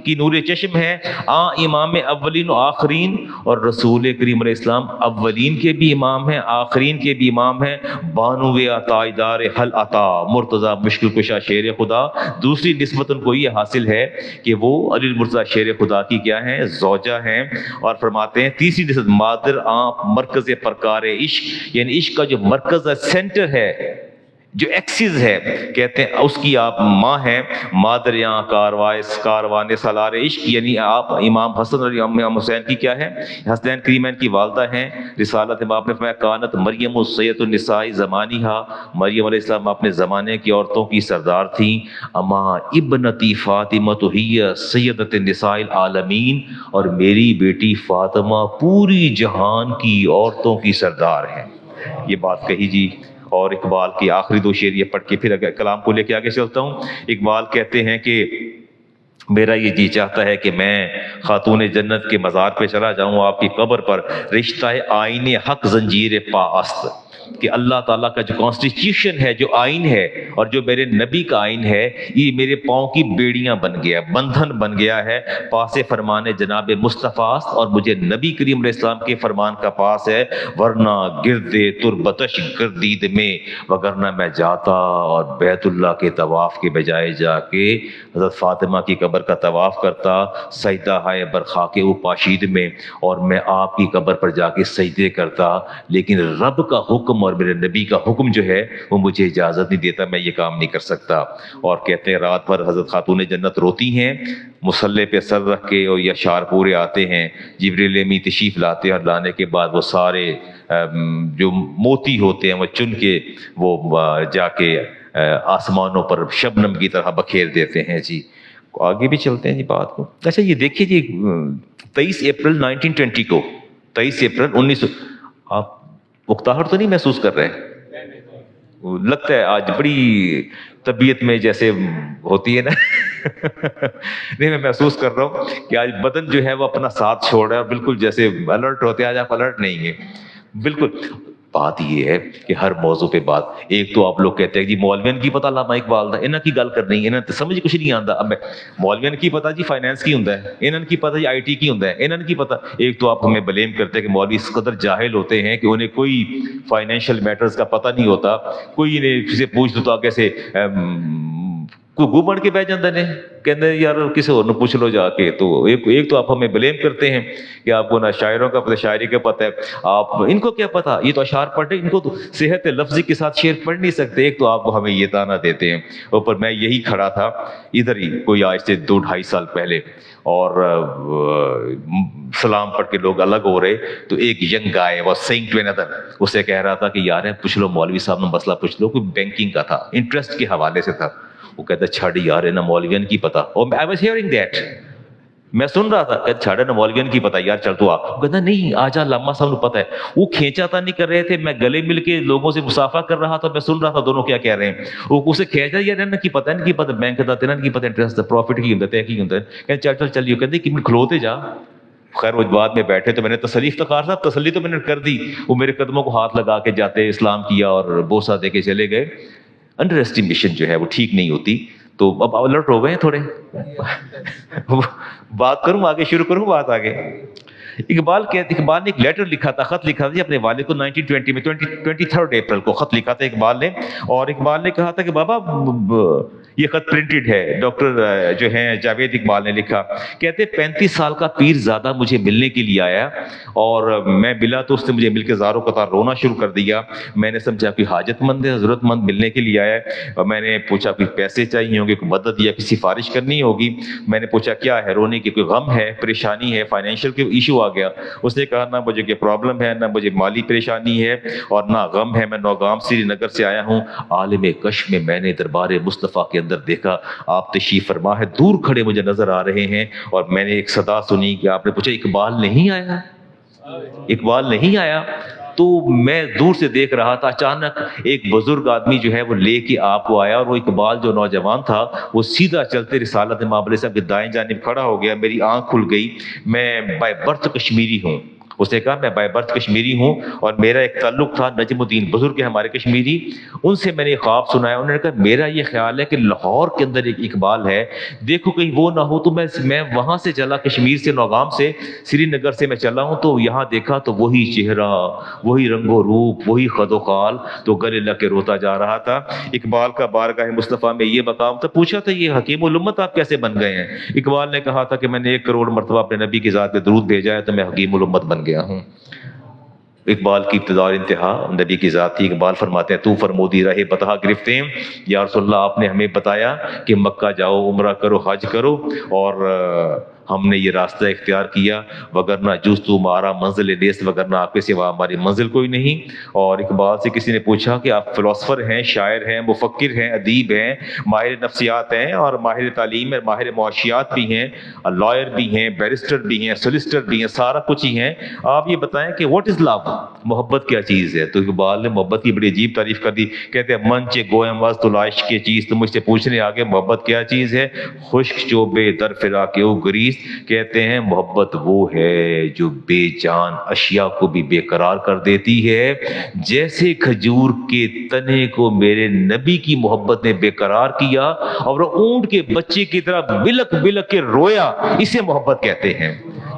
کی نور چشم ہے، امام اولین و آخرین، اور رسول کریم علیہ السلام اولین کے بھی امام ہیں، آخرین کے بھی امام ہیں، بانو عطائیدار حل عطا مرتضی مشکل کشا شیر خدا. دوسری نسبت ان کو یہ حاصل ہے کہ وہ علی المرتضی شیر خدا کی کیا ہیں، زوجہ ہیں. اور فرماتے ہیں تیسری نسبت مادر مرکز پرکار عشق، یعنی عشق کا جو مرکز ہے، سینٹر ہے، جو ایکسس ہے، کہتے ہیں اس کی آپ ماں ہیں، مادر یہاں کاروان سالار عشق، یعنی آپ امام حسن اور امام حسین کی کیا ہے، حسنین کریمین کی والدہ ہیں. رسالت میں آپ نے فرمایا کانت مریم سید النساء زمانیہا، مریم علیہ السلام اپنے زمانے کی عورتوں کی سردار تھیں. اما ابنتی فاطمہ ہی سیدۃ النساء العالمین، اور میری بیٹی فاطمہ پوری جہان کی عورتوں کی سردار ہیں. یہ بات کہی جی. اور اقبال کی آخری دو شعر یہ پڑھ کے پھر اگر کلام کو لے کے آگے چلتا ہوں. اقبال کہتے ہیں کہ میرا یہ جی چاہتا ہے کہ میں خاتون جنت کے مزار پہ چلا جاؤں، آپ کی قبر پر رشتہ آئین حق زنجیر پاست، کہ اللہ تعالیٰ کا جو کانسٹیٹیوشن ہے، جو آئین ہے، اور جو میرے نبی کا آئین ہے، یہ میرے پاؤں کی بیڑیاں بن گیا، بندھن بن گیا ہے، پاس فرمان جناب مصطفیٰ، اور مجھے نبی کریم علیہ السلام کے فرمان کا پاس ہے. ورنہ گردے تربتش گردید میں، وگرنہ میں جاتا اور بیت اللہ کے طواف کے بجائے جا کے حضرت فاطمہ کی قبر کا طواف کرتا، سجدہ ہائے برخا کے پاشید میں، اور میں آپ کی قبر پر جا کے سجدے کرتا. لیکن رب کا حکم اور میرے نبی کا حکم جو ہے وہ مجھے اجازت نہیں دیتا، میں یہ کام نہیں کر سکتا. اور کہتے ہیں رات بھر حضرت خاتون جنت روتی ہیں، مصلے پہ سر رکھ کے، اور یہ اشعار پورے آتے ہیں. جبریل امین تشریف لاتے ہیں، اور لانے کے بعد وہ سارے جو موتی ہوتے ہیں وہ چن کے وہ جا کے آسمانوں پر شبنم کی طرح بکھیر دیتے ہیں. جی آگے بھی چلتے ہیں جی بات کو. اچھا یہ دیکھیے جی 23 اپریل 1920 کو، 23 اپریل 1900، آپ اکتاہٹ تو نہیں محسوس کر رہے؟ لگتا ہے آج بڑی طبیعت میں جیسے ہوتی ہے نا نہیں میں محسوس کر رہا ہوں کہ آج بدن جو ہے وہ اپنا ساتھ چھوڑ رہا ہے، بالکل جیسے الرٹ ہوتے ہیں. آج آپ الرٹ نہیں ہیں بالکل. بات یہ ہے کہ ہر موضوع پہ بات، ایک تو آپ لوگ کہتے ہیں جی مولوین کی پتہ علامہ اقبال دا، انہاں کی گل کرنی ہے، انہاں تے سمجھ کچھ نہیں آندا. اب مولوین کی پتہ جی فائنانس کی ہوندا ہے، انہاں کی پتہ جی آئی ٹی کی ہوندا ہے، انہاں کی پتہ. ایک تو آپ ہمیں بلیم کرتے ہیں کہ مولوی اس قدر جاہل ہوتے ہیں کہ انہیں کوئی فائنینشیل میٹرز کا پتہ نہیں ہوتا، کوئی انہیں کسی پوچھ دو تو آگے سے کوئی گو بن کے بہ جاندے نے، کہتے ہیں یار کسی اور پوچھ لو جا کے. تو ایک تو آپ ہمیں بلیم کرتے ہیں کہ آپ کو نہ شاعروں کا پتہ، شاعری کا پتہ ہے، آپ ان کو کیا پتہ، یہ تو اشعار پڑھتے، ان کو تو صحت لفظی کے ساتھ شعر پڑھ نہیں سکتے. ایک تو آپ ہمیں یہ تانا دیتے ہیں. اوپر میں یہی کھڑا تھا ادھر ہی کوئی آج سے 2-2.5 سال پہلے، اور سلام پڑھ کے لوگ الگ ہو رہے، تو ایک young guy was saying to another, اسے کہہ رہا تھا کہ یار پوچھ لو مولوی صاحب نے مسئلہ پوچھ لو، کوئی بینکنگ کا تھا، انٹرسٹ کے حوالے سے تھا. وہ کہتا چھاڑ یار نہ مولوین کی پتہ. اور I was hearing that، میں سن رہا تھا کہ چھاڑے نہ مولوین کی پتہ یار، چل تو آپ. وہ کہتا نہیں آجا علامہ صاحب نے پتہ ہے. وہ کھینچا تھا نہیں کر رہے تھے، میں گلے مل کے لوگوں سے مسافہ کر رہا تھا، میں سن رہا تھا دونوں کیا کہہ رہے ہیں. وہ اسے کھینچا یار انہاں کی پتہ، ان کی پتہ بینک دا، تیناں کی پتہ انٹرسٹ دا، پروفٹ کی ہوندا تے کی ہوندا. کہ چل چلیو، کہتے کہ کھلوتے جا. خیر وہ بعد میں بیٹھے تو میں نے تسلی، افتخار صاحب تسلی تو میں نے کر دی. وہ میرے قدموں کو ہاتھ لگا کے جاتے، اسلام کیا اور بوسہ دے کے چلے گئے. انڈر اسٹیمیشن جو ہے وہ ٹھیک نہیں ہوتی. تو اب الرٹ ہو گئے ہیں تھوڑے. بات کروں آگے، شروع کروں بات آگے. اقبال نے ایک لیٹر لکھا تھا، خط لکھا تھا اپنے والد کو 1920 میں، 23 اپریل کو خط لکھا تھا اقبال نے. اور اقبال نے کہا تھا کہ بابا یہ خط پرنٹڈ ہے، ڈاکٹر جو ہیں جاوید اقبال نے لکھا. کہتے 35 سال کا پیر زادہ مجھے ملنے کے لیے آیا، اور میں ملا تو اس نے مجھے مل کے زاروں قطار رونا شروع کر دیا. میں نے سمجھا کوئی حاجت مند ہے، ضرورت مند ملنے کے لیے آیا ہے. اور میں نے پوچھا کوئی پیسے چاہیے ہوں گے، کوئی مدد یا کسی سفارش کرنی ہوگی. میں نے پوچھا کیا ہے، رونے کی کوئی غم ہے، پریشانی ہے، فائنینشیل کوئی ایشو آ گیا. اس نے کہا نہ مجھے کوئی پرابلم ہے، نہ مجھے مالی پریشانی ہے، اور نہ غم ہے. میں نوگام سری نگر سے آیا ہوں. عالم کش میں میں نے دربار مصطفیٰ کے اندر دیکھا آپ تشریف فرما ہے، دور کھڑے مجھے نظر آ رہے ہیں. اور میں نے ایک صدا سنی کہ آپ نے پوچھا اقبال نہیں آیا. اقبال نہیں آیا. تو میں دور سے دیکھ رہا تھا, اچانک ایک بزرگ آدمی جو ہے وہ لے کے آپ کو آیا, اور وہ اقبال جو نوجوان تھا وہ سیدھا چلتے رسالت امام علیہ صاحب کے دائیں جانب کھڑا ہو گیا. میری آنکھ کھل گئی. میں بائی برتھ کشمیری ہوں. اس نے کہا میں بائی برتھ کشمیری ہوں, اور میرا ایک تعلق تھا نجم الدین بزرگ ہیں ہمارے کشمیری, ان سے میں نے خواب سنایا. انہوں نے کہا میرا یہ خیال ہے کہ لاہور کے اندر ایک اقبال ہے, دیکھو کہیں وہ نہ ہو. تو میں وہاں سے چلا, کشمیر سے, نوگام سے, سری نگر سے میں چلا ہوں, تو یہاں دیکھا تو وہی چہرہ, وہی رنگ و روپ, وہی خد و خال, تو گلے لگ کے روتا جا رہا تھا. اقبال کا بارگاہ مصطفیٰ میں یہ مقام تھا. پوچھا تھا یہ حکیم الامت آپ کیسے بن گئے ہیں؟ اقبال نے کہا تھا کہ میں نے 1 کروڑ مرتبہ اپنے نبی کی ذات پہ درود بھیجا ہے تو میں حکیم الامت بن گیا ہوں. اقبال کی ابتدا اور انتہا نبی کی ذات تھی. اقبال فرماتے ہیں تو فرمودی رہے بتہا گرفتیں, یا رسول اللہ آپ نے ہمیں بتایا کہ مکہ جاؤ, عمرہ کرو, حج کرو, اور ہم نے یہ راستہ اختیار کیا. وگرنہ جز تو مارا منزل نیست, وگرنہ آپ کے سوا ہماری منزل کوئی نہیں. اور اقبال سے کسی نے پوچھا کہ آپ فلاسفر ہیں, شاعر ہیں, مفکر ہیں, ادیب ہیں, ماہر نفسیات ہیں, اور ماہر تعلیم ہے, ماہر معاشیات بھی ہیں, لائر بھی ہیں, بیرسٹر بھی ہیں, سولسٹر بھی ہیں, سارا کچھ ہی ہیں. آپ یہ بتائیں کہ واٹ از لو, محبت کیا چیز ہے؟ تو اقبال نے محبت کی بڑی عجیب تعریف کر دی. کہتے ہیں منچ گویم واز تو لائش کی چیز, تو مجھ سے پوچھنے آگے محبت کیا چیز ہے؟ خشک چوبے در فرا کے او گریز. کہتے ہیں محبت وہ ہے جو بے جان اشیاء کو بھی بے قرار کر دیتی ہے. جیسے کھجور کے تنے کو میرے نبی کی محبت نے بے قرار کیا, اور اونٹ کے بچے کی طرح بلک بلک کے رویا, اسے محبت کہتے ہیں.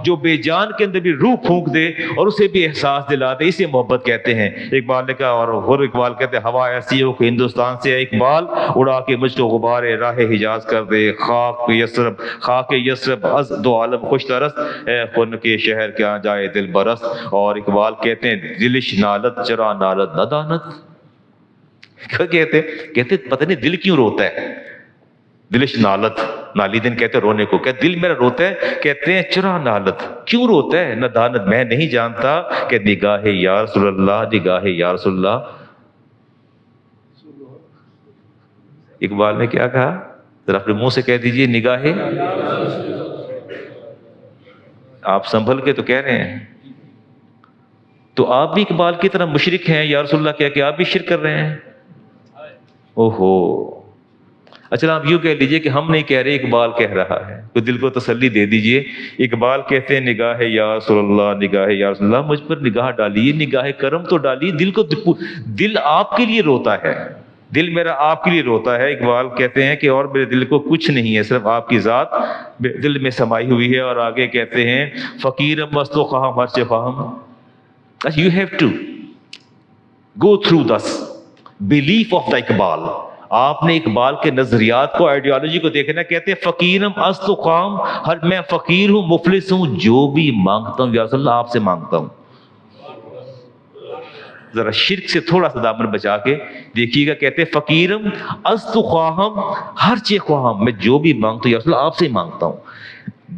جو بے جان کے اندر بھی روح پھونک دے اور اسے بھی احساس دلا دے, اسے محبت کہتے ہیں. اقبال نے کہا, اور اقبال کہتے ہیں ہوا ایسی ہو کہ ہندوستان سے ہے اقبال, اڑا کے مجھ کو غبار راہ حجاز کر دے. خاک یسرب از دو عالم خوش ترست, اے خن کے شہر کیا جائے دل برست. اور اقبال کہتے ہیں دلش نالت چرا نالت ندانت. کہتے پتہ نہیں دل کیوں روتا ہے. دلش نالت, نالیدن کہتے ہیں رونے کو, کہ دل میرا روتا ہے. کہتے ہیں چرا نالت, کیوں روتا ہے؟ ندانت, میں نہیں جانتا. کہ نگاہ یا رسول اللہ, نگاہ یا رسول اللہ. اقبال نے کیا کہا ذرا اپنے منہ سے کہہ دیجئے, نگاہ. آپ سنبھل کے تو کہہ رہے ہیں. تو آپ بھی اقبال کی طرح مشرک ہیں یا رسول اللہ کہہ کے آپ بھی شرک کر رہے ہیں. اوہو, اچھا آپ یوں کہہ لیجئے کہ ہم نہیں کہہ رہے, اقبال کہہ رہا ہے, تو دل کو تسلی دے دیجئے. اقبال کہتے ہیں نگاہ یا رسول اللہ, نگاہ یا رسول اللہ, مجھ پر نگاہ ڈالیے, نگاہ کرم تو ڈالیے. دل آپ کے لیے روتا ہے, دل میرا آپ کے لیے روتا ہے. اقبال کہتے ہیں کہ اور میرے دل کو کچھ نہیں ہے, صرف آپ کی ذات دل میں سمائی ہوئی ہے. اور آگے کہتے ہیں فقیرم مست و خواہم ہر چے خواہم. You have to go through the belief of the Iqbal. آپ نے اقبال کے نظریات کو, آئیڈیالوجی کو دیکھنا. کہتے ہیں فقیرم است و خواہم, ہر میں فقیر ہوں, مفلس ہوں, جو بھی مانگتا ہوں یا رسول اللہ آپ سے مانگتا ہوں. ذرا شرک سے تھوڑا سا دامن بچا کے دیکھیے گا. کہتے ہیں فقیرم است خواہم ہر چیز خواہم, میں جو بھی مانگتا ہوں یا رسول اللہ آپ سے مانگتا ہوں.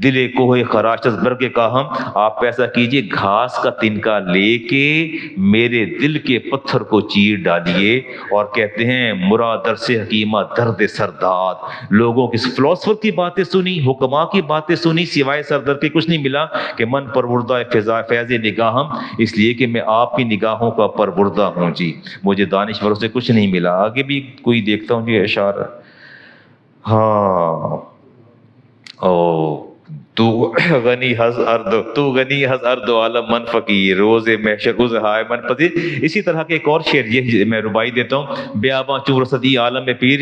دلے کوہ خراش از بر کے کاہم, آپ ایسا کیجئے گھاس کا تنکا لے کے میرے دل کے پتھر کو چیر ڈالیے. اور کہتے ہیں مرادر سے حکیمہ درد سرداد, لوگوں کی فلاسفر کی باتیں سنی, حکماء کی باتیں سنی, سوائے سردر کے کچھ نہیں ملا. کہ من پروردہ فیض نگاہم, اس لیے کہ میں آپ کی نگاہوں کا پروردہ ہوں جی, مجھے دانشوروں سے کچھ نہیں ملا. آگے بھی کوئی دیکھتا ہوں جی اشعار. ہاں او تو غنی حز ارد عالم من فقیر, روز محشر ازہائے من پذیر. اسی طرح کے ایک اور شعر یہ میں ربائی دیتا ہوں. بیاباں چور صدی عالم میں پیر,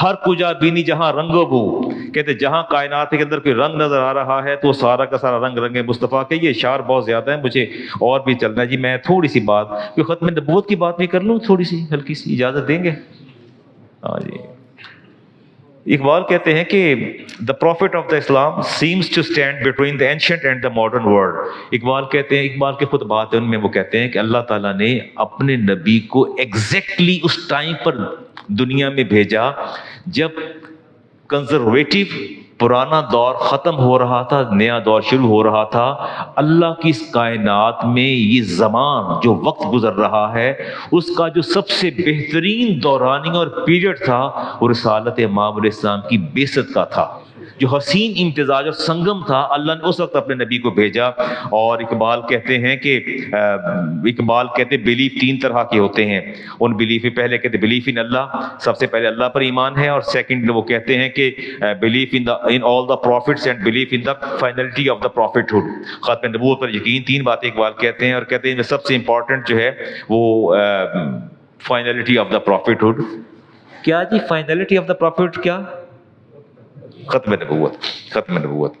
ہر کجا بینی جہاں رنگ و بو. کہتے جہاں کائنات کے اندر کوئی رنگ نظر آ رہا ہے تو سارا کا سارا رنگ مصطفیٰ کے. یہ اشعار بہت زیادہ ہیں, مجھے اور بھی چلنا ہے جی. میں تھوڑی سی بات, کوئی ختم نبوت کی بات بھی کر لوں, تھوڑی سی ہلکی سی, اجازت دیں گے؟ ہاں جی. اقبال کہتے ہیں کہ the prophet of the Islam seems to stand between the ancient and the modern world. Iqbal کہتے ہیں, اقبال کے خطبات ہیں, ان میں وہ کہتے ہیں کہ اللہ تعالیٰ نے اپنے نبی کو ایگزیکٹلی اس ٹائم پر دنیا میں بھیجا جب کنزرویٹو پرانا دور ختم ہو رہا تھا، نیا دور شروع ہو رہا تھا. اللہ کی اس کائنات میں یہ زمان جو وقت گزر رہا ہے اس کا جو سب سے بہترین دورانیہ اور پیریڈ تھا وہ رسالت امام علیہ السلام کی بعثت کا تھا. جو حسین امتزاج اور سنگم تھا، اللہ نے اس وقت اپنے نبی کو بھیجا. اور اقبال کہتے ہیں بلیف 3 طرح کے ہوتے ہیں. ان بلیف میں پہلے کہتے بلیف ان اللہ، سب سے پہلے اللہ پر ایمان ہے. اور سیکنڈ وہ کہتے ہیں کہ belief in all the prophets and belief in the finality of the prophethood, ختم نبوت پر یقین. 3 باتیں اقبال کہتے ہیں، اور کہتے ہیں سب سے امپورٹنٹ جو ہے وہ فائنلٹی آف دا پروفٹہڈ. کیا جی فائنلٹی آف دا پروفٹ؟ کیا؟ ختم نبوت.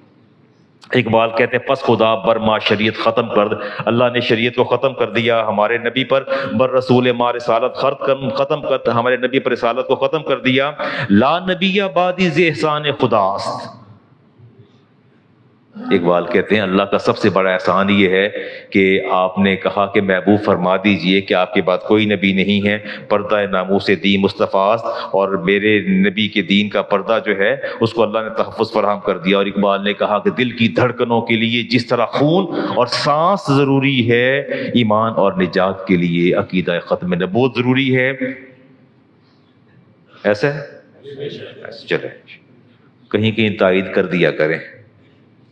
اقبال کہتے ہیں پس خدا برما شریعت ختم کر، اللہ نے شریعت کو ختم کر دیا ہمارے نبی پر. بر رسول ما رسالت ختم کر، ہمارے نبی پر رسالت کو ختم کر دیا. لا نبی بعدی ذی احسان خداست. اقبال کہتے ہیں اللہ کا سب سے بڑا احسان یہ ہے کہ آپ نے کہا کہ محبوب فرما دیجئے کہ آپ کے بعد کوئی نبی نہیں ہے. پردہ ناموس دین مصطفیٰ، اور میرے نبی کے دین کا پردہ جو ہے اس کو اللہ نے تحفظ فراہم کر دیا. اور اقبال نے کہا کہ دل کی دھڑکنوں کے لیے جس طرح خون اور سانس ضروری ہے، ایمان اور نجات کے لیے عقیدہ ختم نبوت ضروری ہے. ایسا ہے؟ چلے کہیں کہیں تائید کر دیا کریں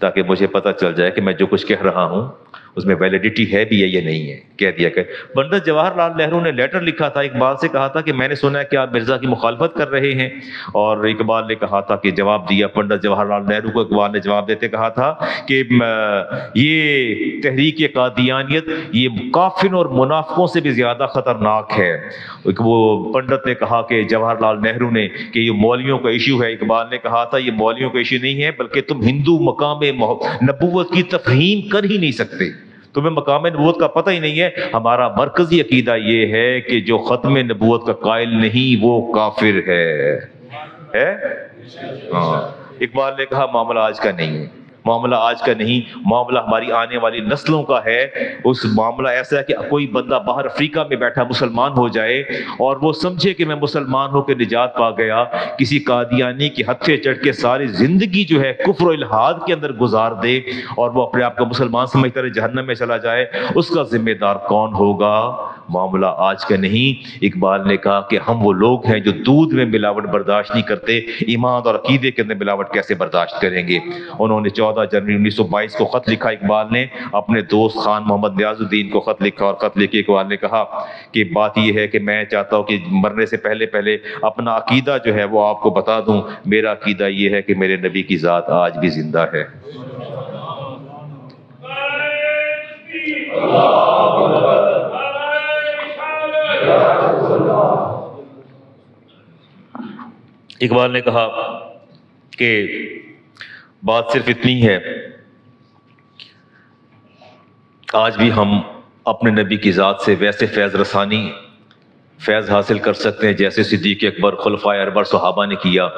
تاکہ مجھے پتہ چل جائے کہ میں جو کچھ کہہ رہا ہوں اس میں ویلیڈیٹی ہے بھی ہے یا نہیں ہے. کہہ دیا کہ پنڈت جواہر لال نہرو نے لیٹر لکھا تھا، اقبال سے کہا تھا کہ میں نے سنا ہے کہ آپ مرزا کی مخالفت کر رہے ہیں. اور اقبال نے کہا تھا کہ جواب دیا پنڈت جواہر لال نہرو کو، اقبال نے جواب دیتے کہا تھا کہ یہ تحریک قادیانیت یہ کافروں اور منافقوں سے بھی زیادہ خطرناک ہے. وہ پنڈت نے کہا کہ جواہر لال نہرو نے کہ یہ مولویوں کا ایشو ہے. اقبال نے کہا تھا یہ مولویوں کا ایشو نہیں ہے، بلکہ تم ہندو مقام نبوت کی تفہیم کر ہی نہیں سکتے، تمہیں مقام نبوت کا پتہ ہی نہیں ہے. ہمارا مرکزی عقیدہ یہ ہے کہ جو ختم نبوت کا قائل نہیں وہ کافر ہے. اقبال نے کہا معاملہ آج کا نہیں ہے، معاملہ آج کا نہیں، معاملہ ہماری آنے والی نسلوں کا ہے. اس معاملہ ایسا ہے کہ کوئی بندہ باہر افریقہ میں بیٹھا مسلمان ہو جائے اور وہ سمجھے کہ میں مسلمان ہو کے نجات پا گیا، کسی قادیانی کی ہتھے چڑھ کے ساری زندگی جو ہے کفر و الحاد کے اندر گزار دے اور وہ اپنے آپ کو مسلمان سمجھتا رہے جہنم میں چلا جائے، اس کا ذمہ دار کون ہوگا؟ معاملہ آج کا نہیں. اقبال نے کہا کہ ہم وہ لوگ ہیں جو دودھ میں ملاوٹ برداشت نہیں کرتے، ایمان اور عقیدے کے اندر ملاوٹ کیسے برداشت کریں گے؟ انہوں نے 14 جنوری 1922 کو خط لکھا اقبال نے اپنے دوست خان محمد نیاز الدین کو خط لکھا، اور خط لکھ کے اقبال نے کہا کہ بات یہ ہے کہ میں چاہتا ہوں کہ مرنے سے پہلے اپنا عقیدہ جو ہے وہ آپ کو بتا دوں. میرا عقیدہ یہ ہے کہ میرے نبی کی ذات آج بھی زندہ ہے. اقبال نے کہا کہ بات صرف اتنی ہے، آج بھی ہم اپنے نبی کی ذات سے ویسے فیض حاصل کر سکتے ہیں جیسے صدیق اکبر، خلفائے اربع، صحابہ نے کیا.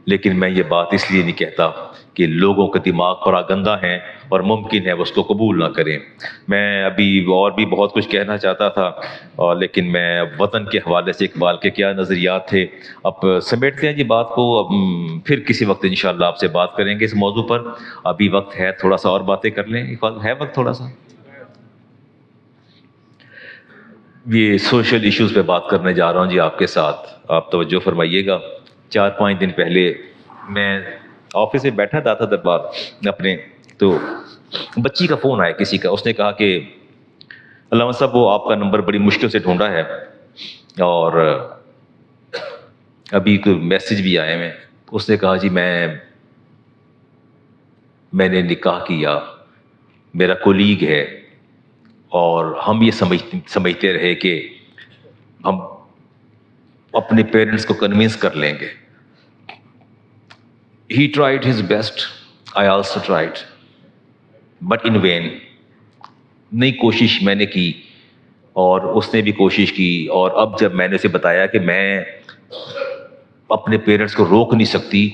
لیکن میں یہ بات اس لیے نہیں کہتا کہ لوگوں کے دماغ پر آگندہ ہیں اور ممکن ہے وہ اس کو قبول نہ کریں. میں ابھی اور بھی بہت کچھ کہنا چاہتا تھا، لیکن میں وطن کے حوالے سے اقبال کے کیا نظریات تھے اب سمیٹتے ہیں جی بات کو. اب پھر کسی وقت انشاءاللہ آپ سے بات کریں گے اس موضوع پر. ابھی وقت ہے تھوڑا سا اور باتیں کر لیں. اقبال ہے وقت تھوڑا سا؟ یہ سوشل ایشوز پہ بات کرنے جا رہا ہوں جی آپ کے ساتھ، آپ توجہ فرمائیے گا. 4-5 دن پہلے میں آفس میں بیٹھا تھا دربار اپنے، تو بچی کا فون آیا کسی کا. اس نے کہا کہ علامہ صاحب وہ آپ کا نمبر بڑی مشکل سے ڈھونڈا ہے اور ابھی کوئی میسج بھی آئے میں. اس نے کہا جی میں نے نکاح کیا، میرا کولیگ ہے، اور ہم یہ سمجھتے رہے کہ ہم اپنے پیرنٹس کو کنونس کر لیں گے. He tried his best, I also tried, but in vain. نئی کوشش میں نے کی اور اس نے بھی کوشش کی، اور اب جب میں نے اسے بتایا کہ میں اپنے پیرنٹس کو روک نہیں سکتی،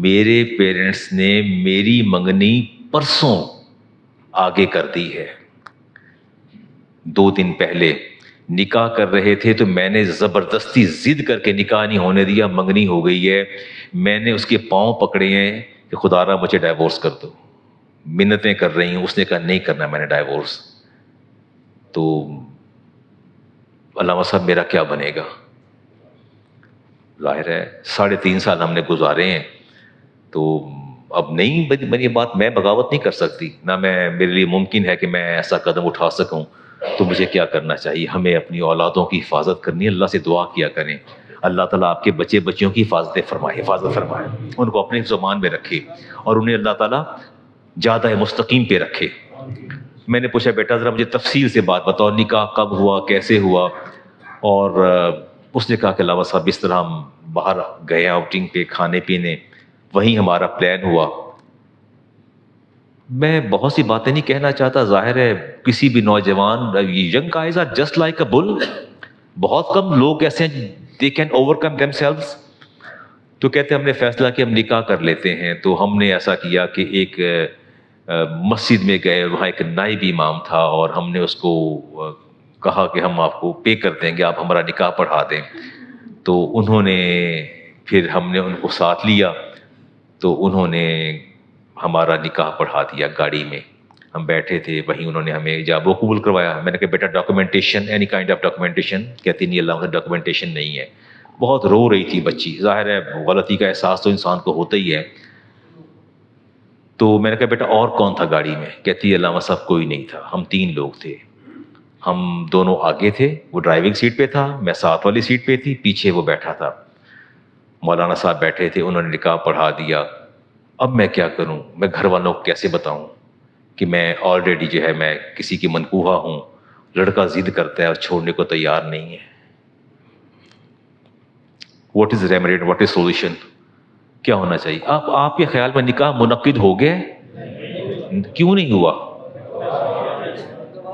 میرے پیرنٹس نے میری منگنی پرسوں آگے کر دی ہے. 2 دن پہلے نکاح کر رہے تھے تو میں نے زبردستی ضد کر کے نکاح نہیں ہونے دیا، منگنی ہو گئی ہے، میں نے اس کے پاؤں پکڑے ہیں کہ خدا را مجھے ڈائیورس کر دو، منتیں کر رہی ہوں، اس نے کہا نہیں کرنا میں نے ڈائیورس۔ تو علامہ صاحب میرا کیا بنے گا؟ ظاہر ہے 3.5 سال ہم نے گزارے ہیں، تو اب نہیں بنی بات، میں بغاوت نہیں کر سکتی، نہ میرے لیے ممکن ہے کہ میں ایسا قدم اٹھا سکوں۔ تو مجھے کیا کرنا چاہیے؟ ہمیں اپنی اولادوں کی حفاظت کرنی ہے، اللہ سے دعا کیا کریں اللہ تعالیٰ آپ کے بچے بچیوں کی حفاظت فرمائے، ان کو اپنے زمان میں رکھے اور انہیں اللہ تعالیٰ زیادہ مستقیم پہ رکھے۔ میں نے پوچھا بیٹا ذرا مجھے تفصیل سے بات بتاؤ، نکاح کب ہوا، کیسے ہوا؟ اور اس نے کہا کہ علامہ صاحب اس طرح ہم باہر گئے آؤٹنگ پہ کھانے پینے، وہیں ہمارا پلان ہوا۔ میں بہت سی باتیں نہیں کہنا چاہتا، ظاہر ہے کسی بھی نوجوان، young guys are just like a bull, بہت کم لوگ ایسے ہیں they can overcome themselves. تو کہتے ہم نے فیصلہ کہ ہم نکاح کر لیتے ہیں، تو ہم نے ایسا کیا کہ ایک مسجد میں گئے، وہاں ایک نائب امام تھا اور ہم نے اس کو کہا کہ ہم آپ کو پے کر دیں گے، آپ ہمارا نکاح پڑھا دیں۔ تو انہوں نے پھر ہم نے ان کو ساتھ لیا، تو انہوں نے ہمارا نکاح پڑھا دیا گاڑی میں، ہم بیٹھے تھے وہیں، انہوں نے ہمیں ایجاب و قبول کروایا۔ میں نے کہا بیٹا documentation, any kind of documentation? کہتی نہیں اللہ کا ڈاکومنٹیشن نہیں ہے۔ بہت رو رہی تھی بچی، ظاہر ہے غلطی کا احساس تو انسان کو ہوتا ہی ہے۔ تو میں نے کہا بیٹا اور کون تھا گاڑی میں؟ کہتی علامہ صاحب کوئی نہیں تھا، ہم 3 لوگ تھے، ہم دونوں آگے تھے، وہ ڈرائیونگ سیٹ پہ تھا، میں ساتھ والی سیٹ پہ تھی، پیچھے وہ بیٹھا تھا، مولانا صاحب بیٹھے تھے، انہوں نے نکاح پڑھا دیا۔ اب میں کیا کروں؟ میں گھر والوں کو کیسے بتاؤں کہ میں آلریڈی جو ہے میں کسی کی منکوحہ ہوں؟ لڑکا ضد کرتا ہے اور چھوڑنے کو تیار نہیں ہے۔ What is remedy, what is solution? کیا ہونا چاہیے؟ آپ کے خیال میں نکاح منعقد ہو گیا؟ کیوں نہیں ہوا؟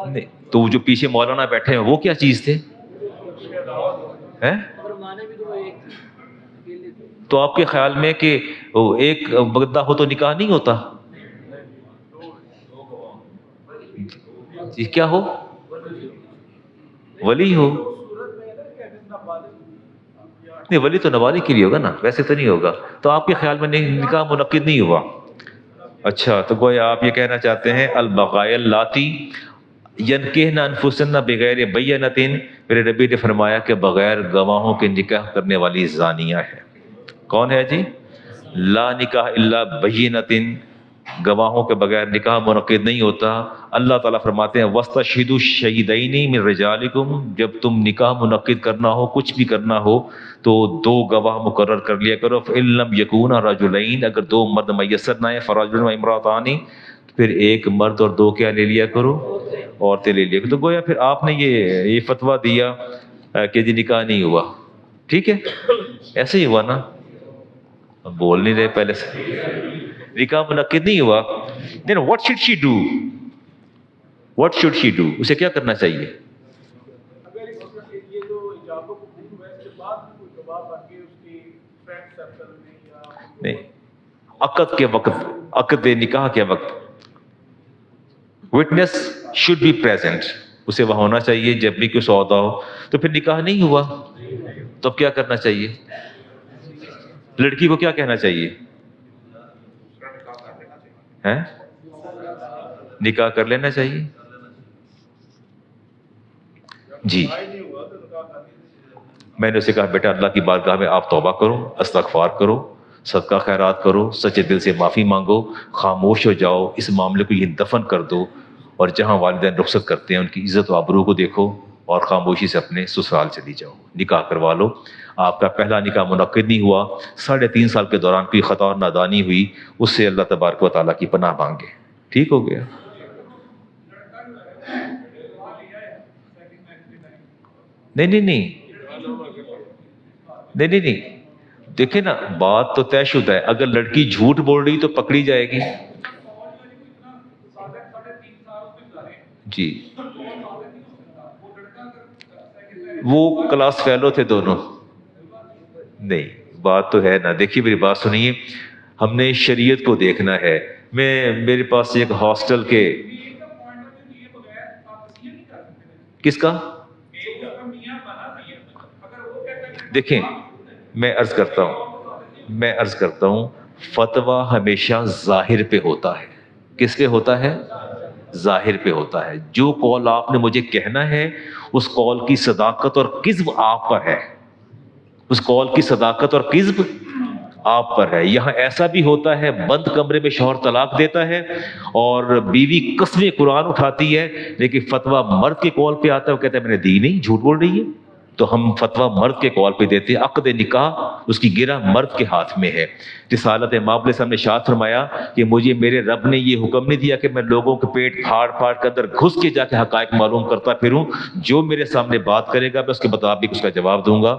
نہیں تو وہ جو پیچھے مولانا بیٹھے ہیں وہ کیا چیز تھے؟ تو آپ کے خیال میں کہ ایک بگدہ ہو تو نکاح نہیں ہوتا؟ جی کیا ہو؟ ولی ہو؟ نہیں ولی تو نواری کے لیے ہوگا نا، ویسے تو نہیں ہوگا۔ تو آپ کے خیال میں نکاح منعقد نہیں ہوا؟ اچھا، تو گویا آپ یہ کہنا چاہتے ہیں البغایا اللاتی ینکحن انفسہن بغیر بینۃ، میرے نبی نے فرمایا کہ بغیر گواہوں کے نکاح کرنے والی زانیہ ہے۔ کون ہے جی؟ لا نکاح الا بینۃ، گواہوں کے بغیر نکاح منعقد نہیں ہوتا۔ اللہ تعالیٰ فرماتے ہیں وَاسْتَشْهِدُوا الشَّهِدَيْنِ مِن رِجَالِكُمْ، جب تم نکاح منعقد کرنا ہو، کچھ بھی کرنا ہو تو 2 گواہ مقرر کر لیا کرو۔ فَإِن لَّمْ يَكُونَا رَجُلَيْنِ، اگر 2 مرد میسر نہ ہیں، فَرَجُلٌ وَامْرَأَتَانِ، پھر 1 مرد اور 2 کیا لے لیا کرو؟ عورتیں لے لیا کرو۔ تو گویا پھر آپ نے یہ فتویٰ دیا کہ جی نکاح نہیں ہوا، ٹھیک ہے، ایسے ہی ہوا نا؟ بول نہیں رہے پہلے سے، نکاح منعقد نہیں ہوا۔ then what should she do؟ what should she do؟ اسے کیا کرنا چاہیے؟ نہیں، عقد کے وقت، عقد نکاح کے وقت witness should be present، اسے وہاں ہونا چاہیے جب بھی کوئی سودا ہو۔ تو پھر نکاح نہیں ہوا تو اب کیا کرنا چاہیے؟ لڑکی کو کیا کہنا چاہیے؟ نکاح کر لینا چاہیے جی۔ میں نے اسے کہا بیٹا اللہ کی بارگاہ میں آپ توبہ کرو، استغفار کرو، صدقہ خیرات کرو، سچے دل سے معافی مانگو، خاموش ہو جاؤ، اس معاملے کو یہ دفن کر دو، اور جہاں والدین رخصت کرتے ہیں ان کی عزت و آبرو کو دیکھو اور خاموشی سے اپنے سسرال چلی جاؤ، نکاح کروا لو۔ آپ کا پہلا نکاح منعقد نہیں ہوا، 3.5 سال کے دوران کوئی خطا اور نادانی ہوئی، اس سے اللہ تبارک و تعالیٰ کی پناہ مانگے، ٹھیک ہو گیا۔ نہیں دیکھیں نا، بات تو طے شدہ ہے، اگر لڑکی جھوٹ بول رہی تو پکڑی جائے گی جی۔ وہ کلاس فیلو تھے دونوں، نہیں بات تو ہے نا۔ دیکھیے میری بات سنیے، ہم نے شریعت کو دیکھنا ہے۔ میرے پاس ایک ہاسٹل کے، کس کا؟ دیکھیں میں عرض کرتا ہوں فتویٰ ہمیشہ ظاہر پہ ہوتا ہے. کس پہ ہوتا ہے؟ ظاہر پہ ہوتا ہے. جو قول آپ نے مجھے کہنا ہے اس قول کی صداقت اور کذب آپ پر ہے. اس قول کی صداقت اور کذب آپ پر ہے. یہاں ایسا بھی ہوتا ہے بند کمرے میں شوہر طلاق دیتا ہے اور بیوی قسم قرآن اٹھاتی ہے, لیکن فتویٰ مرد کے قول پہ آتا ہے, وہ کہتا ہے میں نے دی نہیں, جھوٹ بول رہی ہے. تو ہم فتویٰ مرد کے قول پہ دیتے ہیں. عقد نکاح اس کی گرہ مرد کے ہاتھ میں ہے. رسالت امام علیہ السلام نے ارشاد فرمایا کہ مجھے میرے رب نے یہ حکم نہیں دیا کہ میں لوگوں کے پیٹ پھاڑ پھاڑ کے اندر گھس کے جا کے حقائق معلوم کرتا پھروں. جو میرے سامنے بات کرے گا میں اس کے مطابق اس کا جواب دوں گا.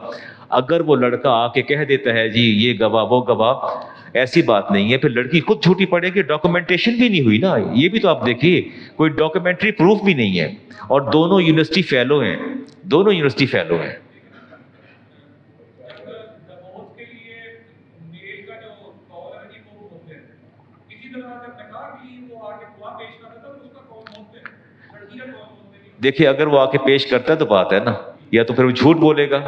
اگر وہ لڑکا آ کے کہہ دیتا ہے جی یہ گواہ وہ گواہ, ایسی بات نہیں ہے. پھر لڑکی خود جھوٹی پڑے گی, ڈاکومنٹیشن بھی نہیں ہوئی نا. یہ بھی تو آپ دیکھیے کوئی ڈاکومنٹری پروف بھی نہیں ہے, اور دونوں یونیورسٹی فیلو ہیں, دونوں یونیورسٹی فیلو ہیں. دیکھیے اگر وہ آ کے پیش کرتا ہے تو بات ہے نا, یا تو پھر وہ جھوٹ بولے گا.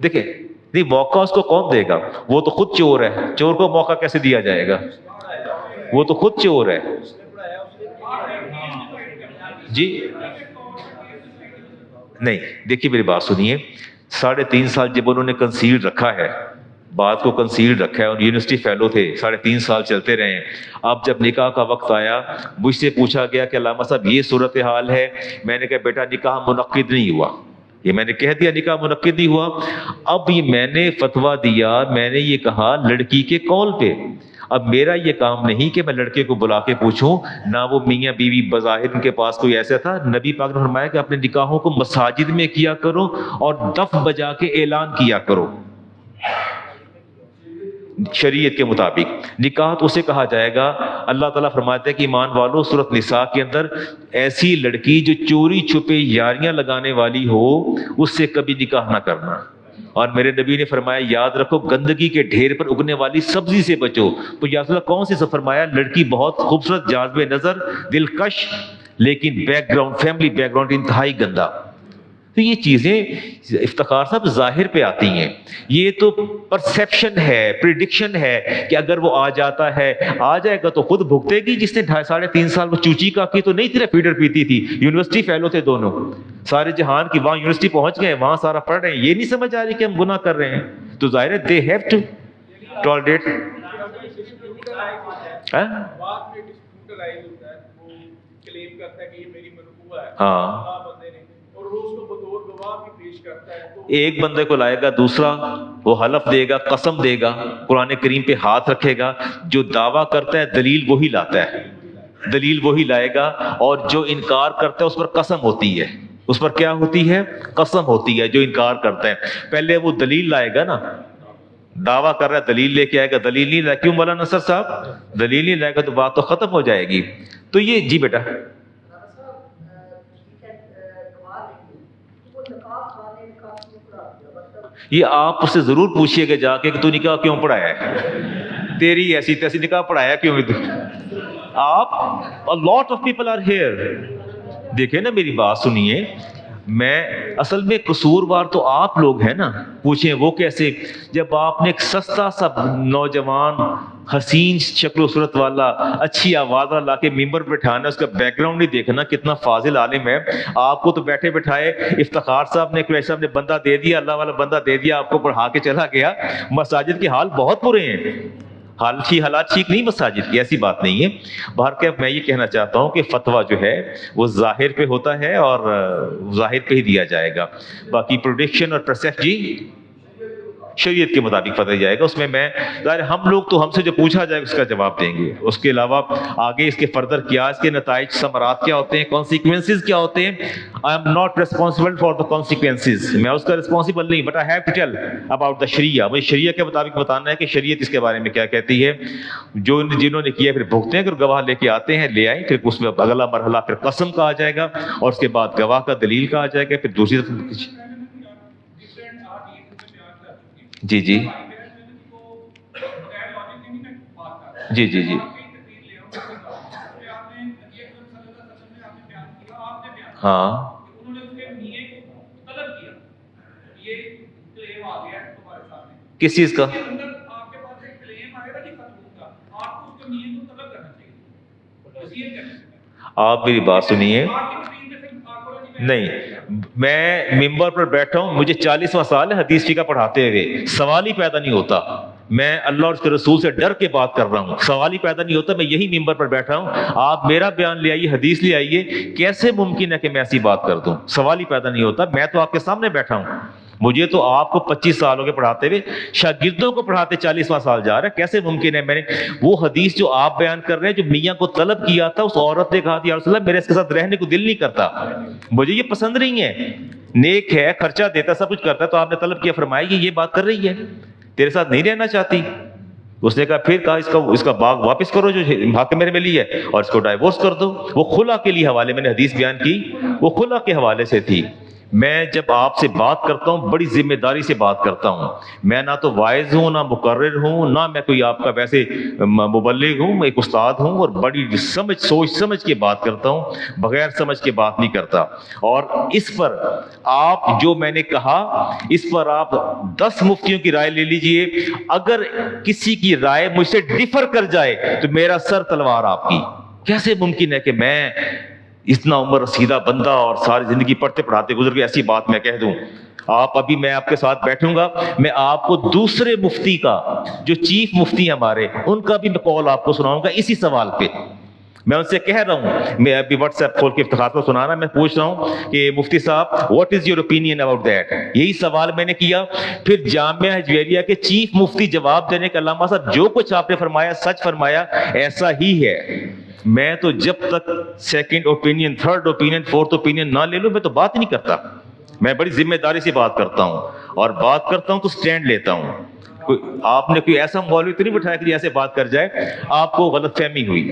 دیکھیں نہیں, موقع اس کو کون دے گا؟ وہ تو خود چور ہے. چور کو موقع کیسے دیا جائے گا؟ وہ تو خود چور ہے. جی نہیں, دیکھیے میری بات سنیے. 3.5 سال جب انہوں نے کنسیل رکھا ہے, بات کو کنسیل رکھا ہے, اور یونیورسٹی فیلو تھے, 3.5 سال چلتے رہے ہیں. اب جب نکاح کا وقت آیا مجھ سے پوچھا گیا کہ علامہ صاحب یہ صورتحال ہے. میں نے کہا بیٹا نکاح منعقد نہیں ہوا. یہ میں نے کہہ دیا نکاح منعقد نہیں ہوا. اب یہ میں نے فتویٰ دیا, میں نے یہ کہا لڑکی کے قول پہ. اب میرا یہ کام نہیں کہ میں لڑکے کو بلا کے پوچھوں, نہ وہ میاں بیوی بظاہر ان کے پاس کوئی ایسا تھا. نبی پاک نے فرمایا کہ اپنے نکاحوں کو مساجد میں کیا کرو اور دف بجا کے اعلان کیا کرو. شریعت کے مطابق نکاح تو اسے کہا جائے گا. اللہ تعالیٰ فرماتے ہیں کہ ایمان والو سورۃ نساء کے اندر ایسی لڑکی جو چوری چھپے یاریاں لگانے والی ہو اس سے کبھی نکاح نہ کرنا. اور میرے نبی نے فرمایا یاد رکھو گندگی کے ڈھیر پر اگنے والی سبزی سے بچو. تو یا رسول اللہ کون سی سے فرمایا؟ لڑکی بہت خوبصورت, جاذب نظر, دلکش, لیکن back ground, family back ground انتہائی گندا. تو یہ چیزیں افتخار صاحب ظاہر پہ آتی ہیں. یہ تو پرسیپشن ہے, پریڈکشن ہے کہ اگر وہ آ جاتا ہے, آ جائے گا تو خود بھگتے گی. جس نے 3.5 سال وہ چوچی کا کی تو نہیں تیرا فیڈر پیتی تھی. یونیورسٹی فیلو تھے دونوں, سارے جہان کی, وہاں یونیورسٹی پہنچ گئے, وہاں سارا پڑھ رہے ہیں. یہ نہیں سمجھ آ رہی کہ ہم گناہ کر رہے ہیں. تو ظاہر ہے دے ہیو ٹو ٹالریٹ. ہاں ایک بندے کو لائے گا, دوسرا وہ حلف دے گا, قسم دے گا, قرآن کریم پہ ہاتھ رکھے گا. جو دعویٰ کرتا ہے دلیل وہی لاتا ہے, دلیل وہی لائے گا. اور جو انکار کرتا ہے اس پر قسم ہوتی ہے. اس پر کیا ہوتی ہے؟ قسم ہوتی ہے. جو انکار کرتا ہے پہلے وہ دلیل لائے گا نا, دعویٰ کر رہا ہے دلیل لے کے آئے گا. دلیل نہیں لائے, کیوں مولانا نصر صاحب دلیل نہیں لائے گا تو بات تو ختم ہو جائے گی. تو یہ جی بیٹا یہ آپ اس سے ضرور پوچھیے گا جا کے کہ تو نکاح کیوں پڑھایا ہے, تیری ایسی تیسی نکاح پڑھایا کیوں آپ. a lot of people are here. دیکھیں نا میری بات سنیے, میں اصل میں قصوروار تو آپ لوگ ہیں نا. پوچھیں وہ کیسے؟ جب آپ نے ایک سستا سا نوجوان حسین شکل و صورت والا اچھی آواز والا لا کے ممبر پہ بٹھانا, اس کا بیک گراؤنڈ نہیں دیکھنا کتنا فاضل عالم ہے. آپ کو تو بیٹھے بٹھائے افتخار صاحب نے, قریشی صاحب نے بندہ دے دیا, اللہ والا بندہ دے دیا, آپ کو پڑھا کے چلا گیا. مساجد کے حال بہت برے ہیں, حالات ٹھیک نہیں مساجد کی, ایسی بات نہیں ہے. بہرکیف میں یہ کہنا چاہتا ہوں کہ فتویٰ جو ہے وہ ظاہر پہ ہوتا ہے اور ظاہر پہ ہی دیا جائے گا. باقی پروڈکشن اور پروسیس جی شریعت کے مطابق فتویٰ جائے گا. اس میں ظاہر ہم لوگ تو ہم سے جو پوچھا جائے گا اس کا جواب دیں گے. اس کے علاوہ آگے اس کے فردر کیا, اس کے نتائج ثمرات کیا ہوتے ہیں, کانسیکوینسز کیا ہوتے ہیں. I am not responsible for the consequences, میں اس کا ریسپانسبل نہیں, but I have to tell about the sharia. مجھے شریعہ کے مطابق بتانا ہے کہ شریعت اس کے بارے میں کیا کہتی ہے. جو جنہوں نے کیا پھر بھگتے ہیں, اگر گواہ لے کے آتے ہیں لے آئیں, پھر اس میں اگلا مرحلہ پھر قسم کا آ جائے گا, اور اس کے بعد گواہ کا دلیل کا آ جائے گا. پھر دوسری جی جی جی جی جی ہاں کس چیز کا؟ آپ میری بات سنیے. نہیں، میں ممبر پر بیٹھا ہوں، مجھے 40واں سال ہے حدیث فقہ پڑھاتے ہوئے، سوال ہی پیدا نہیں ہوتا. میں اللہ اور اس کے رسول سے ڈر کے بات کر رہا ہوں، سوال ہی پیدا نہیں ہوتا. میں یہی ممبر پر بیٹھا ہوں، آپ میرا بیان لے آئیے، حدیث لے آئیے، کیسے ممکن ہے کہ میں ایسی بات کر دوں؟ سوال ہی پیدا نہیں ہوتا. میں تو آپ کے سامنے بیٹھا ہوں، مجھے تو آپ کو 25 سال ہو گئے پڑھاتے ہوئے، شاگردوں کو پڑھاتے 40واں سال جا رہا ہے. کیسے ممکن ہے؟ میں نے وہ حدیث جو آپ بیان کر رہے ہیں، جو میاں کو طلب کیا تھا، اس عورت نے کہا یا رسول اللہ میرے اس کے ساتھ رہنے کو دل نہیں کرتا، مجھے یہ پسند نہیں ہے. نیک ہے، خرچہ دیتا، سب کچھ کرتا ہے، تو آپ نے طلب کیا، فرمایا کہ یہ بات کر رہی ہے، تیرے ساتھ نہیں رہنا چاہتی. اس نے کہا پھر کہا اس کا باغ واپس کرو جو حق میرے میں لی ہے، اور اس کو ڈائیورس کر دو. وہ خلا کے لیے حوالے میں نے حدیث بیان کی، وہ خلا کے حوالے سے تھی. میں جب آپ سے بات کرتا ہوں بڑی ذمہ داری سے بات کرتا ہوں. میں نہ تو واعظ ہوں، نہ مقرر ہوں، نہ میں کوئی آپ کا ویسے مبلغ ہوں، ایک استاد ہوں، اور بڑی سوچ سمجھ کے بات کرتا ہوں، بغیر سمجھ کے بات نہیں کرتا. اور اس پر آپ جو میں نے کہا، اس پر آپ 10 مفتیوں کی رائے لے لیجئے، اگر کسی کی رائے مجھ سے ڈفر کر جائے تو میرا سر تلوار آپ کی. کیسے ممکن ہے کہ میں اتنا عمر رسیدہ بندہ اور ساری زندگی پڑھتے پڑھاتے گزر کے ایسی بات میں کہہ دوں؟ آپ ابھی میں آپ کے ساتھ بیٹھوں گا، میں آپ کو دوسرے مفتی کا، جو چیف مفتی ہیں ہمارے، ان کا بھی میں کال آپ کو سناؤں گا اسی سوال پہ. میں ان سے کہہ رہا ہوں، میں ابھی واٹس ایپ کھول کے افتخار کو سنانا، میں پوچھ رہا ہوں کہ مفتی صاحب what is your opinion about that. یہی سوال میں نے کیا. پھر جامعہ ہجویریہ کے چیف مفتی جواب دینے کا، علامہ صاحب جو کچھ آپ نے فرمایا سچ فرمایا، ایسا ہی ہے. میں تو جب تک second opinion, third opinion, fourth opinion نہ لے لوں میں تو بات ہی نہیں کرتا. میں بڑی ذمہ داری سے بات کرتا ہوں، اور بات کرتا ہوں تو سٹینڈ لیتا ہوں. آپ نے کوئی ایسا مولوی تو نہیں بٹھایا کہ ایسے بات کر جائے. آپ کو غلط فہمی ہوئی،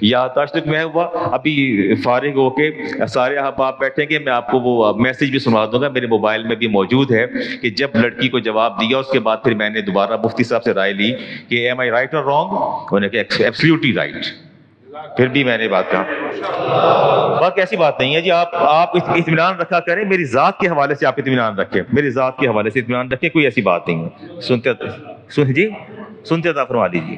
یا آج تک میں ہوا. ابھی فارغ ہو کے سارے احباب بیٹھیں گے، میں آپ کو وہ میسج بھی سنوا دوں گا، میرے موبائل میں بھی موجود ہے، کہ جب لڑکی کو جواب دیا اس کے بعد پھر میں نے دوبارہ مفتی صاحب سے رائے لی کہ ایم آئی رائٹ اور رانگ؟ انہوں نے کہا ایبسلیوٹلی رائٹ. پھر بھی میں نے بات کہا. باقی ایسی بات نہیں ہے جی. آپ اطمینان رکھا کریں، میری ذات کے حوالے سے آپ اطمینان رکھیں، میری ذات کے حوالے سے اطمینان رکھیں، کوئی ایسی بات نہیں ہے. سنتے تھا فرما دیجیے.